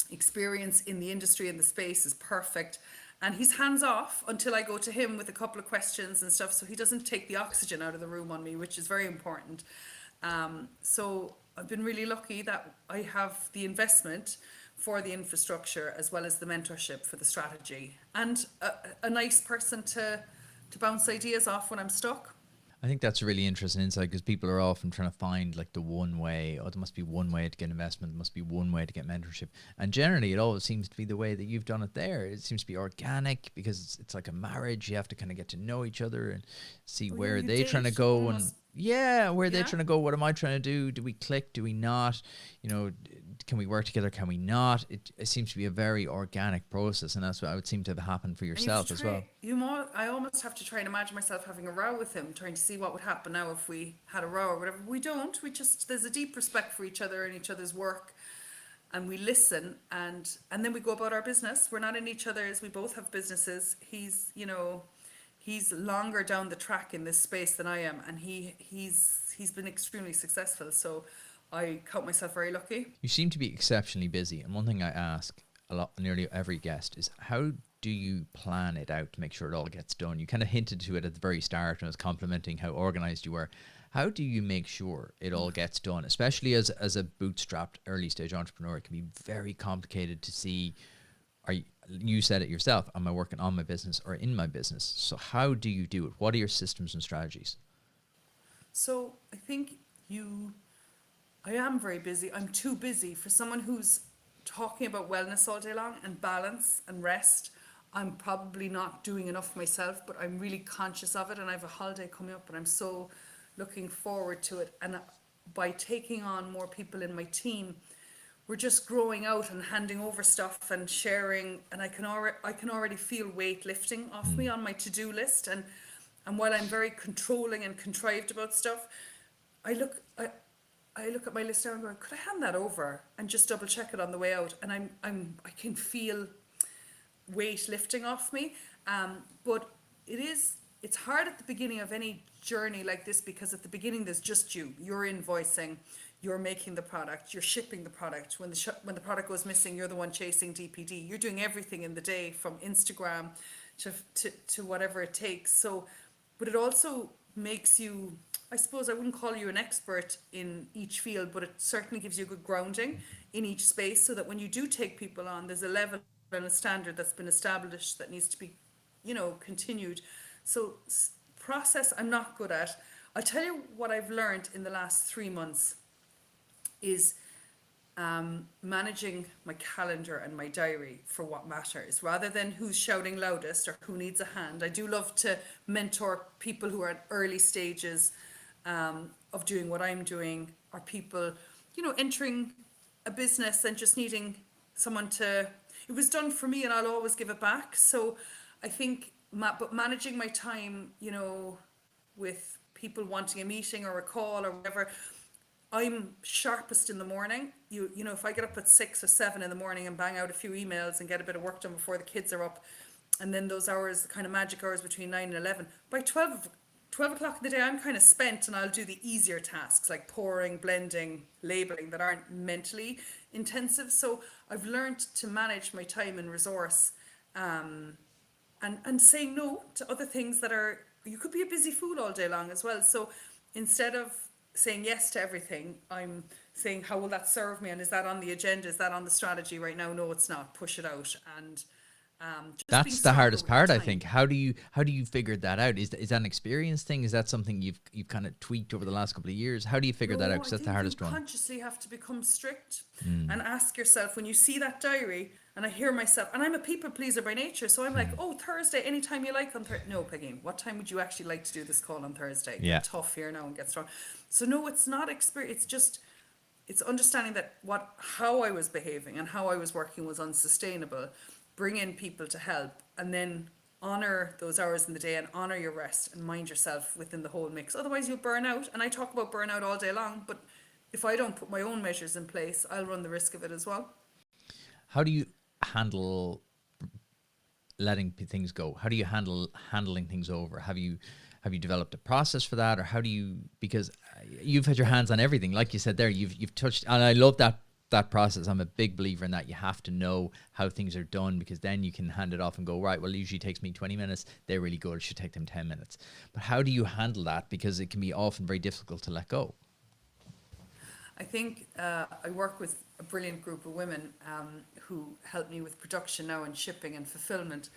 experience in the industry and the space is perfect. And he's hands off until I go to him with a couple of questions and stuff. So he doesn't take the oxygen out of the room on me, which is very important. So I've been really lucky that I have the investment for the infrastructure as well as the mentorship for the strategy, and a nice person to bounce ideas off when I'm stuck. I think that's a really interesting insight, because people are often trying to find like the one way, there must be one way to get investment, there must be one way to get mentorship. And generally it always seems to be the way that you've done it there. It seems to be organic, because it's like a marriage. You have to kind of get to know each other and see where they're trying to go almost. And where they're trying to go. What am I trying to do? Do we click? Do we not? You know, can we work together? Can we not? It seems to be a very organic process, and that's what I would seem to have happened for yourself as well. I almost have to try and imagine myself having a row with him, trying to see what would happen now if we had a row or whatever. We don't. There's a deep respect for each other and each other's work, and we listen, and then we go about our business. We're not in each other's. We both have businesses. He's longer down the track in this space than I am, and he's been extremely successful. So I count myself very lucky. You seem to be exceptionally busy, and one thing I ask nearly every guest is, how do you plan it out to make sure it all gets done? You kind of hinted to it at the very start, and I was complimenting how organized you were. How do you make sure it all gets done, especially as a bootstrapped early stage entrepreneur? It can be very complicated to see. You said it yourself, am I working on my business or in my business? So how do you do it? What are your systems and strategies? So I think I am very busy. I'm too busy for someone who's talking about wellness all day long and balance and rest. I'm probably not doing enough myself, but I'm really conscious of it, and I have a holiday coming up, and I'm so looking forward to it. And by taking on more people in my team, we're just growing out and handing over stuff and sharing, and I can already feel weight lifting off me on my to-do list. And while I'm very controlling and contrived about stuff, I look at my list now and go, could I hand that over and just double check it on the way out? And I can feel weight lifting off me. But it's hard at the beginning of any journey like this, because at the beginning there's just you're invoicing, you're making the product, you're shipping the product. When the product goes missing, you're the one chasing DPD. You're doing everything in the day, from Instagram to whatever it takes. So, but it also makes you, I suppose I wouldn't call you an expert in each field, but it certainly gives you a good grounding in each space, so that when you do take people on, there's a level and a standard that's been established that needs to be, continued. So process I'm not good at. I'll tell you what I've learned in the last 3 months is managing my calendar and my diary for what matters, rather than who's shouting loudest or who needs a hand. I do love to mentor people who are at early stages of doing what I'm doing, or people, entering a business and just needing someone it was done for me and I'll always give it back. So I think, but managing my time, with people wanting a meeting or a call or whatever, I'm sharpest in the morning. If I get up at 6 or 7 in the morning and bang out a few emails and get a bit of work done before the kids are up, and then those hours, the kind of magic hours between 9 and 11, by 12 o'clock in the day, I'm kind of spent, and I'll do the easier tasks like pouring, blending, labeling, that aren't mentally intensive. So I've learned to manage my time and resource, and saying no to other things that are, you could be a busy fool all day long as well. So instead of saying yes to everything, I'm saying, how will that serve me, and is that on the agenda, is that on the strategy right now? No, it's not. Push it out. And Just being That's the stronger hardest with your part, I time. think. How do you figure that out? Is that an experience thing? Is that something you've kind of tweaked over the last couple of years? How do you figure that out? No, Because I that's the think you hardest one. consciously have to become strict and ask yourself when you see that diary. And I hear myself, and I'm a people pleaser by nature, so I'm like, oh, Thursday, anytime you like on Thursday. No, Peggy, what time would you actually like to do this call on Thursday? Yeah. Get tough here now and get strong. So no, it's not experience. It's just, it's understanding that how I was behaving and how I was working was unsustainable. Bring in people to help, and then honor those hours in the day and honor your rest and mind yourself within the whole mix. Otherwise, you'll burn out. And I talk about burnout all day long, but if I don't put my own measures in place, I'll run the risk of it as well. How do you handle letting things go? How do you handling things over? Have you developed a process for that, or how do you? Because you've had your hands on everything, like you said there. You've touched, and I love that process. I'm a big believer in that. You have to know how things are done, because then you can hand it off and go, right, well, it usually takes me 20 minutes. They're really good. It should take them 10 minutes. But how do you handle that? Because it can be often very difficult to let go. I think I work with a brilliant group of women who help me with production now and shipping and fulfillment.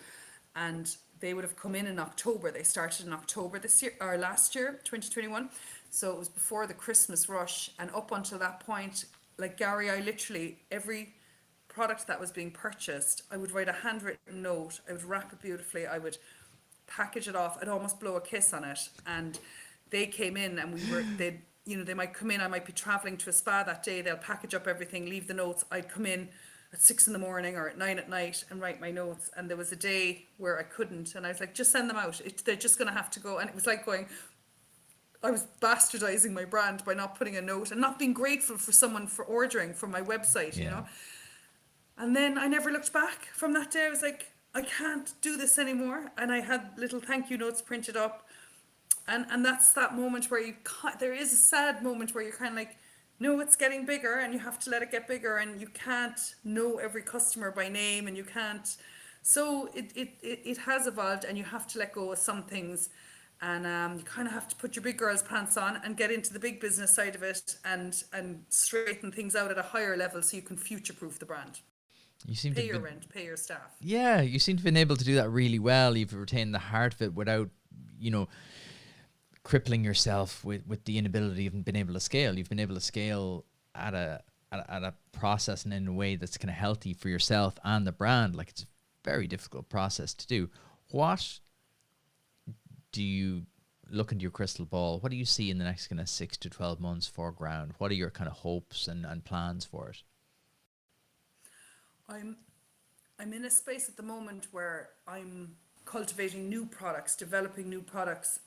And they would have come in October. They started in October this year, or last year, 2021. So it was before the Christmas rush. And up until that point, like Gary, I literally, every product that was being purchased, I would write a handwritten note. I would wrap it beautifully. I would package it off. I'd almost blow a kiss on it. And they came in and they might come in. I might be traveling to a spa that day. They'll package up everything, leave the notes. I'd come in at 6 a.m. or at 9 p.m. and write my notes. And there was a day where I couldn't. And I was like, just send them out. They're just going to have to go. And it was like I was bastardizing my brand by not putting a note and not being grateful for someone for ordering from my website, you know. And then I never looked back from that day. I was like, I can't do this anymore. And I had little thank you notes printed up. And that's that moment where there is a sad moment where you're kind of like, no, it's getting bigger and you have to let it get bigger, and you can't know every customer by name, and you can't. So it has evolved, and you have to let go of some things, and you kind of have to put your big girl's pants on and get into the big business side of it and straighten things out at a higher level so you can future-proof the brand. You seem pay your rent, pay your staff. Yeah, you seem to have been able to do that really well. You've retained the heart of it without, crippling yourself with the inability of being able to scale. You've been able to scale at a process and in a way that's kind of healthy for yourself and the brand. Like, it's a very difficult process to do. What do you look into your crystal ball? What do you see in the next kind of 6 to 12 months for Ground? What are your kind of hopes and plans for it? I'm in a space at the moment where I'm cultivating new products, developing new products,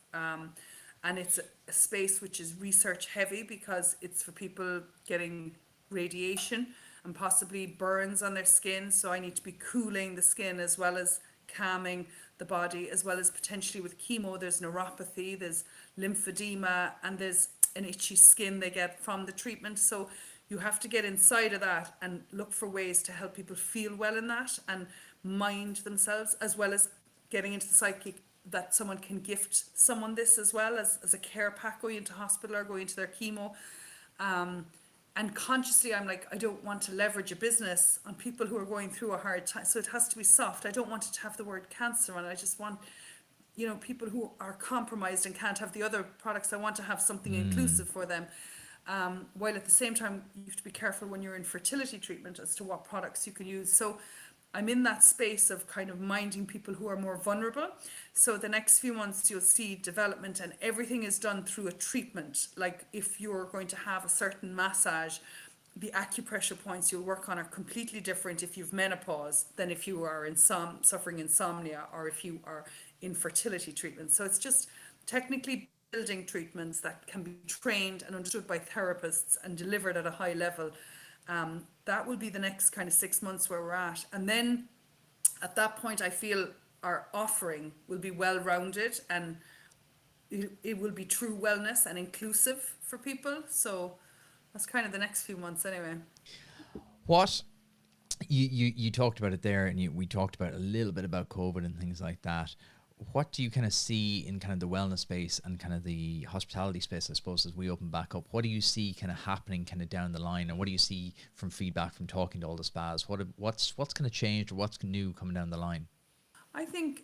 and it's a space which is research heavy because it's for people getting radiation and possibly burns on their skin. So I need to be cooling the skin as well as calming the body, as well as potentially with chemo there's neuropathy, there's lymphedema, and there's an itchy skin they get from the treatment. So you have to get inside of that and look for ways to help people feel well in that and mind themselves, as well as getting into the psyche that someone can gift someone this as well as a care pack going into hospital or going into their chemo. And consciously I'm like, I don't want to leverage a business on people who are going through a hard time. So it has to be soft. I don't want it to have the word cancer on it. I just want, people who are compromised and can't have the other products. I want to have something inclusive for them. While at the same time, you have to be careful when you're in fertility treatment as to what products you can use. So I'm in that space of kind of minding people who are more vulnerable. So the next few months you'll see development, and everything is done through a treatment. Like if you're going to have a certain massage, the acupressure points you'll work on are completely different if you've menopause than if you are suffering insomnia or if you are in fertility treatment. So it's just technically building treatments that can be trained and understood by therapists and delivered at a high level. That will be the next kind of 6 months where we're at. And then at that point, I feel our offering will be well-rounded and it will be true wellness and inclusive for people. So that's kind of the next few months anyway. What you talked about it there, and we talked about a little bit about COVID and things like that. what do you kind of see in kind of the wellness space and kind of the hospitality space, I suppose, as we open back up? What do you see kind of happening kind of down the line, and what do you see from feedback from talking to all the spas? What's kind of changed, or what's new coming down the line? I think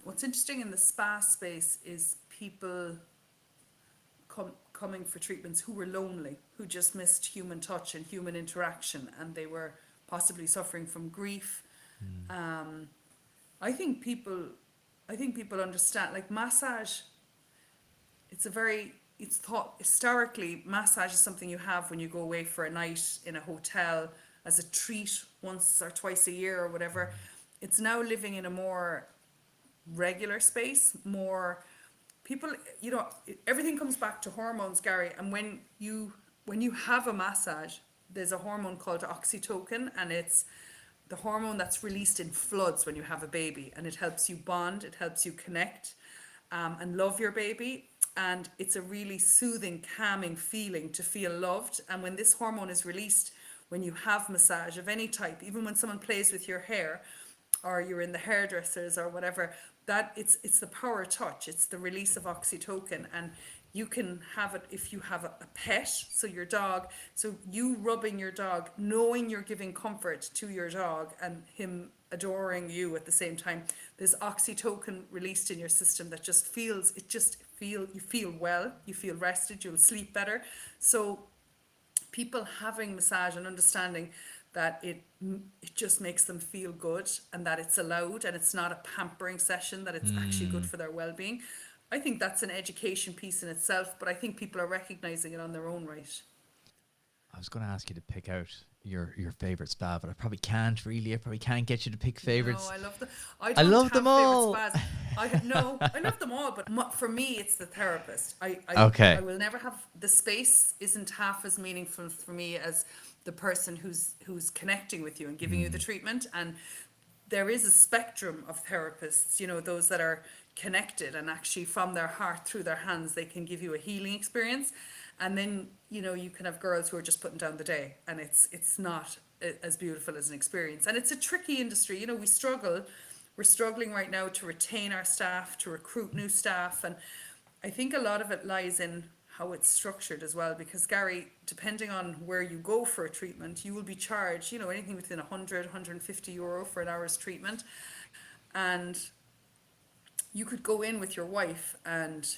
what's interesting in the spa space is people coming for treatments who were lonely, who just missed human touch and human interaction, and they were possibly suffering from grief. I think people understand, like, massage. It's thought historically, massage is something you have when you go away for a night in a hotel as a treat once or twice a year or whatever. It's now living in a more regular space, more people, everything comes back to hormones, Gary. And when you have a massage, there's a hormone called oxytocin, and it's the hormone that's released in floods when you have a baby, and it helps you bond, it helps you connect, and love your baby. And it's a really soothing, calming feeling to feel loved. And when this hormone is released, when you have massage of any type, even when someone plays with your hair, or you're in the hairdressers or whatever, that it's the power of touch. It's the release of oxytocin, and you can have it if you have a pet, so your dog, so you rubbing your dog, knowing you're giving comfort to your dog and him adoring you at the same time. There's oxytocin released in your system that you feel well, you feel rested, you'll sleep better. So people having massage and understanding that it just makes them feel good, and that it's allowed, and it's not a pampering session, that it's actually good for their well-being. I think that's an education piece in itself, but I think people are recognizing it on their own right. I was going to ask you to pick out your favorite spa, but I probably can't really. I probably can't get you to pick favorites. No, I love them. I love them all. Spas. I love them all, but for me, it's the therapist. Okay. I will never have, the space isn't half as meaningful for me as the person who's connecting with you and giving you the treatment. And there is a spectrum of therapists, those that are connected and actually from their heart through their hands, they can give you a healing experience. And then, you can have girls who are just putting down the day, and it's not as beautiful as an experience. And it's a tricky industry. We're struggling right now to retain our staff, to recruit new staff. And I think a lot of it lies in how it's structured as well, because, Gary, depending on where you go for a treatment, you will be charged, anything within 100, 150 euro for an hour's treatment. And you could go in with your wife, and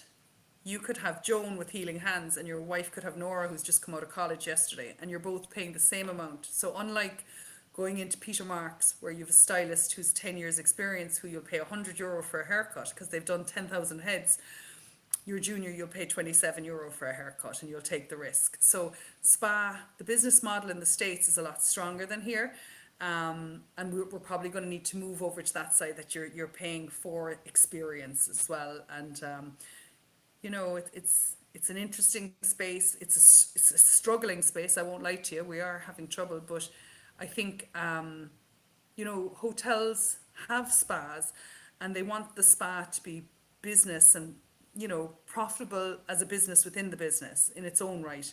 you could have Joan with healing hands, and your wife could have Nora, who's just come out of college yesterday, and you're both paying the same amount. So unlike going into Peter Marks, where you have a stylist who's 10 years experience, who you'll pay 100 euro for a haircut because they've done 10,000 heads, your junior, you'll pay 27 euro for a haircut, and you'll take the risk. So spa, the business model in the States is a lot stronger than here. And we're probably going to need to move over to that side, that you're paying for experience as well. And it's an interesting space. It's a struggling space. I won't lie to you. We are having trouble, but I think hotels have spas, and they want the spa to be business and profitable as a business within the business in its own right.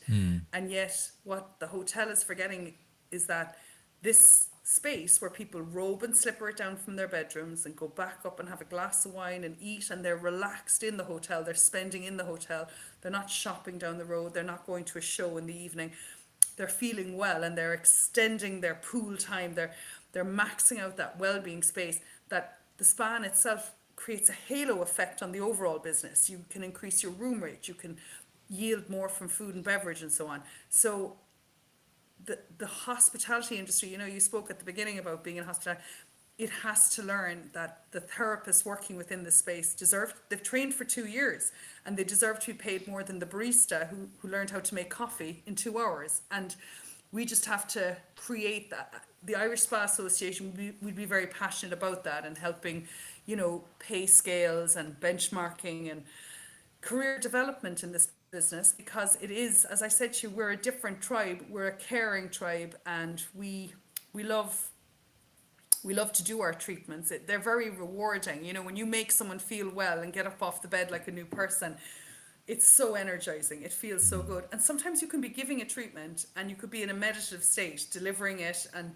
And yet what the hotel is forgetting is that this space where people robe and slipper it down from their bedrooms and go back up and have a glass of wine and eat, and they're relaxed in the hotel, they're spending in the hotel, they're not shopping down the road, they're not going to a show in the evening, they're feeling well, and they're extending their pool time, they're maxing out that well-being space, that the spa in itself creates a halo effect on the overall business. You can increase your room rate, you can yield more from food and beverage and so on. So the hospitality industry, you spoke at the beginning about being in hospitality, it has to learn that the therapists working within this space they've trained for 2 years, and they deserve to be paid more than the barista who learned how to make coffee in 2 hours. And we just have to create that. The Irish Spa Association, we'd be very passionate about that, and helping, pay scales and benchmarking and career development in this business, because it is, as I said to you, we're a different tribe, we're a caring tribe, and we love to do our treatments. They're very rewarding. When you make someone feel well and get up off the bed like a new person, it's so energizing. It feels so good. And sometimes you can be giving a treatment and you could be in a meditative state, delivering it, and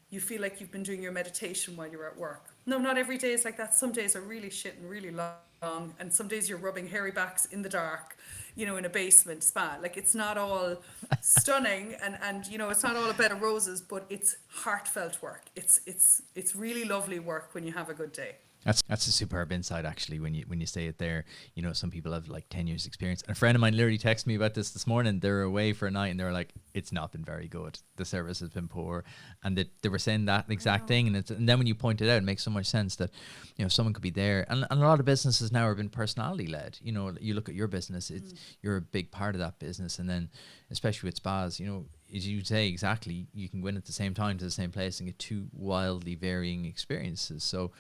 you feel like you've been doing your meditation while you're at work. No, not every day is like that. Some days are really shit and really long, and some days you're rubbing hairy backs in the dark, in a basement spa. Like, it's not all stunning, and it's not all a bed of roses, but it's heartfelt work. It's really lovely work when you have a good day. That's a superb insight, actually, when you say it there. Some people have like 10 years experience. And a friend of mine literally texted me about this morning. They were away for a night and they were like, it's not been very good. The service has been poor. And they were saying that exact thing. And then when you point it out, it makes so much sense that, someone could be there. And a lot of businesses now have been personality led. You look at your business, you're a big part of that business. And then especially with spas, as you say, exactly, you can go in at the same time to the same place and get two wildly varying experiences. So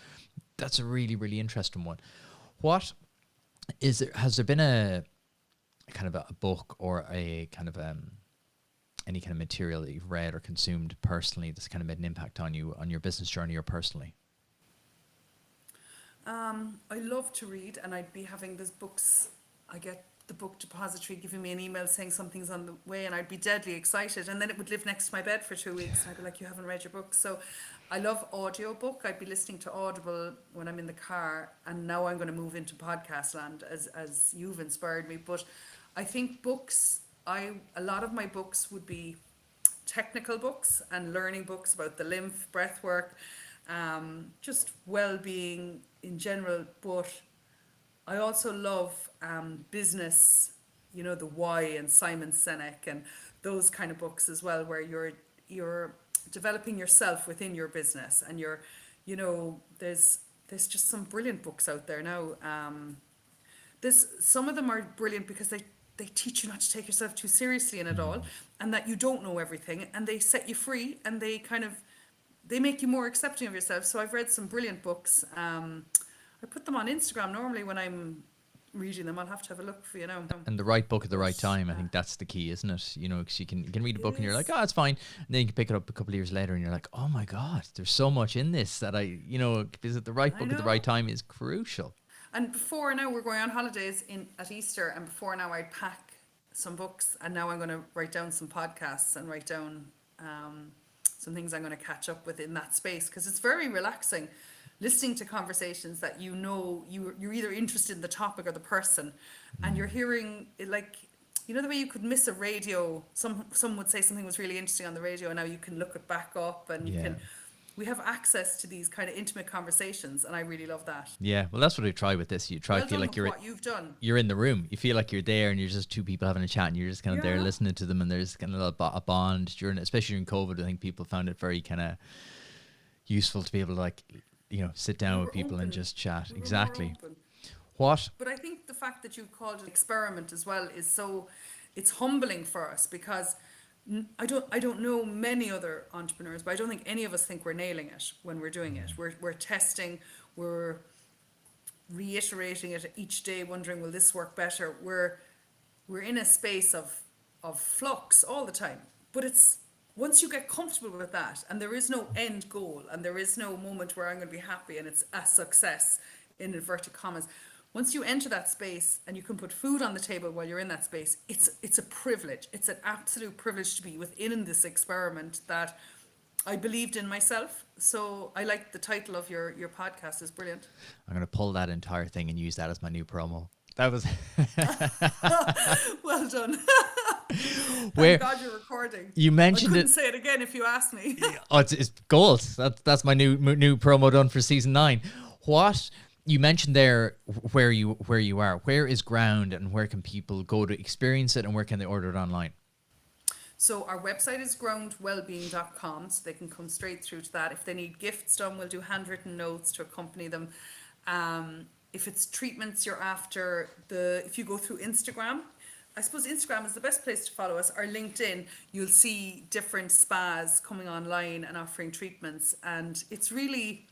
that's a really, really interesting one. What is there? Has there been a kind of a book or a kind of any kind of material that you've read or consumed personally that's kind of made an impact on you on your business journey or personally? I love to read, and I'd be having these books. I get the book depository giving me an email saying something's on the way, and I'd be deadly excited, and then it would live next to my bed for 2 weeks, and I'd be like, you haven't read your book. So I love audiobook. I'd be listening to Audible when I'm in the car, and now I'm going to move into podcast land as you've inspired me. But I think books, a lot of my books would be technical books and learning books about the lymph, breath work, just well-being in general. But I also love business, the Why and Simon Sinek and those kind of books as well, where you're developing yourself within your business, and there's just some brilliant books out there now. There's some of them are brilliant because they teach you not to take yourself too seriously in it all, and that you don't know everything, and they set you free, and they make you more accepting of yourself. So I've read some brilliant books. I put them on Instagram normally when I'm reading them. I'll have to have a look for And the right book at the right time. I think that's the key, isn't it? Because you can read a book and you're like, oh, it's fine. And then you can pick it up a couple of years later and you're like, oh my God, there's so much in this that because the right book at the right time is crucial. And before now, we're going on holidays at Easter, and before now I'd pack some books, and now I'm going to write down some podcasts and write down some things I'm going to catch up with in that space, because it's very relaxing listening to conversations that you're either interested in the topic or the person, and you're hearing it, like, the way you could miss a radio. Some would say something was really interesting on the radio, and now you can look it back up, and we have access to these kind of intimate conversations, and I really love that. Yeah, well, that's what I try with this. You try to feel like you're in the room. You feel like you're there, and you're just two people having a chat, and you're just kind of there listening to them, and there's kind of a bond especially during COVID. I think people found it very kind of useful to be able to sit down with people and just chat. Exactly. What? But I think the fact that you called it experiment as well is it's humbling for us, because I don't know many other entrepreneurs, but I don't think any of us think we're nailing it when we're doing it. We're testing, we're reiterating it each day, wondering, will this work better? We're in a space of flux all the time. But once you get comfortable with that, and there is no end goal, and there is no moment where I'm going to be happy and it's a success in inverted commas. Once you enter that space and you can put food on the table while you're in that space, it's a privilege. It's an absolute privilege to be within this experiment that I believed in myself. So I like the title of your podcast. Is brilliant. I'm going to pull that entire thing and use that as my new promo. That was well done. Thank God you're recording. You mentioned I couldn't say it again if you asked me. Oh, it's gold. That's my new promo done for season 9. What you mentioned there, where you are, where is Ground, and where can people go to experience it, and where can they order it online? So our website is groundwellbeing.com, so they can come straight through to that. If they need gifts done, we'll do handwritten notes to accompany them. If it's treatments you're after, if you go through Instagram, I suppose Instagram is the best place to follow us, or LinkedIn. You'll see different spas coming online and offering treatments. And it's really,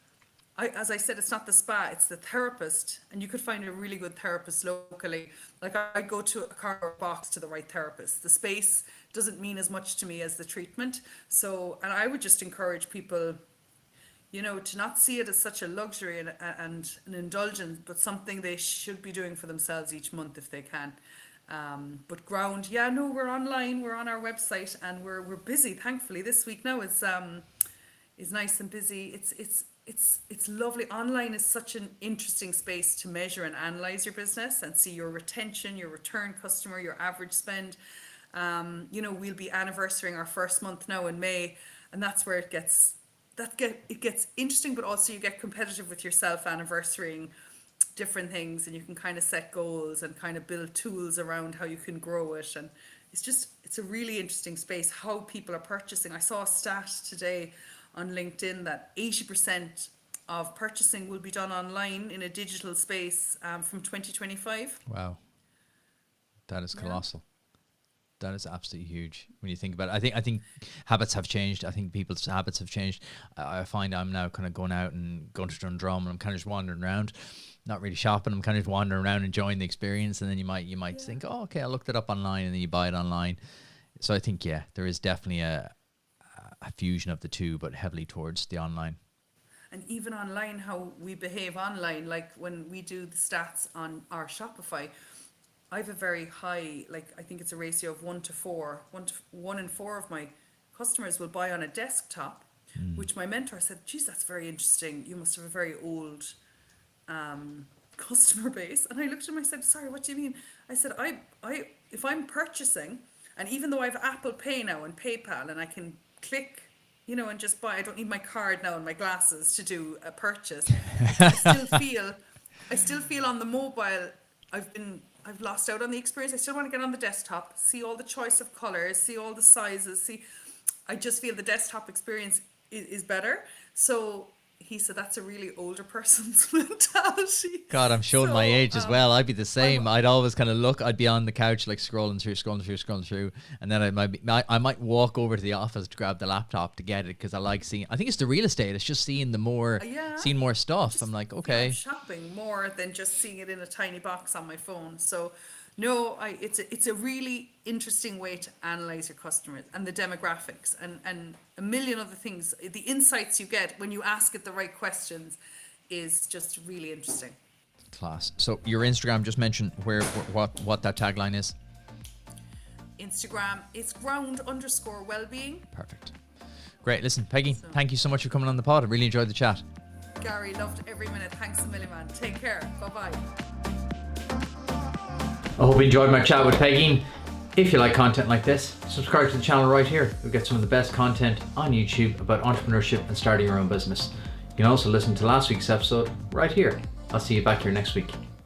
as I said, it's not the spa, it's the therapist. And you could find a really good therapist locally. Like, I'd go to a car box to the right therapist. The space doesn't mean as much to me as the treatment. So, and I would just encourage people, to not see it as such a luxury and an indulgence, but something they should be doing for themselves each month if they can. But Ground, we're online, we're on our website, and we're busy. Thankfully, this week now is nice and busy. It's it's lovely. Online is such an interesting space to measure and analyze your business and see your retention, your return customer, your average spend. We'll be anniversarying our first month now in May, and that's where it gets interesting, but also you get competitive with yourself anniversarying different things, and you can kind of set goals and kind of build tools around how you can grow it. And it's a really interesting space how people are purchasing. I saw a stat today on LinkedIn that 80% of purchasing will be done online in a digital space from 2025. Wow, that is colossal. That is absolutely huge when you think about it. I think habits have changed. I think people's habits have changed. I find I'm now kind of going out and going to Dundrum, and I'm kind of just wandering around, not really shopping. I'm kind of wandering around enjoying the experience, and then you might think, oh, okay, I looked it up online, and then you buy it online. So I think there is definitely a fusion of the two, but heavily towards the online. And even online, how we behave online, like when we do the stats on our Shopify, I have a very high, I think it's a ratio of 1 to 4. 1 in 4 of my customers will buy on a desktop, which my mentor said, geez, that's very interesting. You must have a very old customer base. And I looked at him, I said, sorry, what do you mean? I said, if I'm purchasing, and even though I have Apple Pay now and PayPal, and I can click, and just buy, I don't need my card now and my glasses to do a purchase. I still feel on the mobile, I've lost out on the experience. I still want to get on the desktop, see all the choice of colors, see all the sizes, I just feel the desktop experience is better. So he said that's a really older person's mentality. God, I'm showing my age as well. I'd be the same. I'd always kind of look. I'd be on the couch like scrolling through, and then I might walk over to the office to grab the laptop to get it because I like seeing. I think it's the real estate. It's just seeing seeing more stuff. I'm like, okay, shopping more than just seeing it in a tiny box on my phone. So. No, it's a really interesting way to analyze your customers and the demographics and a million other things. The insights you get when you ask it the right questions is just really interesting. Class. So your Instagram, just mention what that tagline is. Instagram, it's ground_wellbeing. Perfect. Great. Listen, Peigin, thank you so much for coming on the pod. I really enjoyed the chat. Gary, loved every minute. Thanks a million, man. Take care. Bye-bye. I hope you enjoyed my chat with Peigin. If you like content like this, subscribe to the channel right here. You'll get some of the best content on YouTube about entrepreneurship and starting your own business. You can also listen to last week's episode right here. I'll see you back here next week.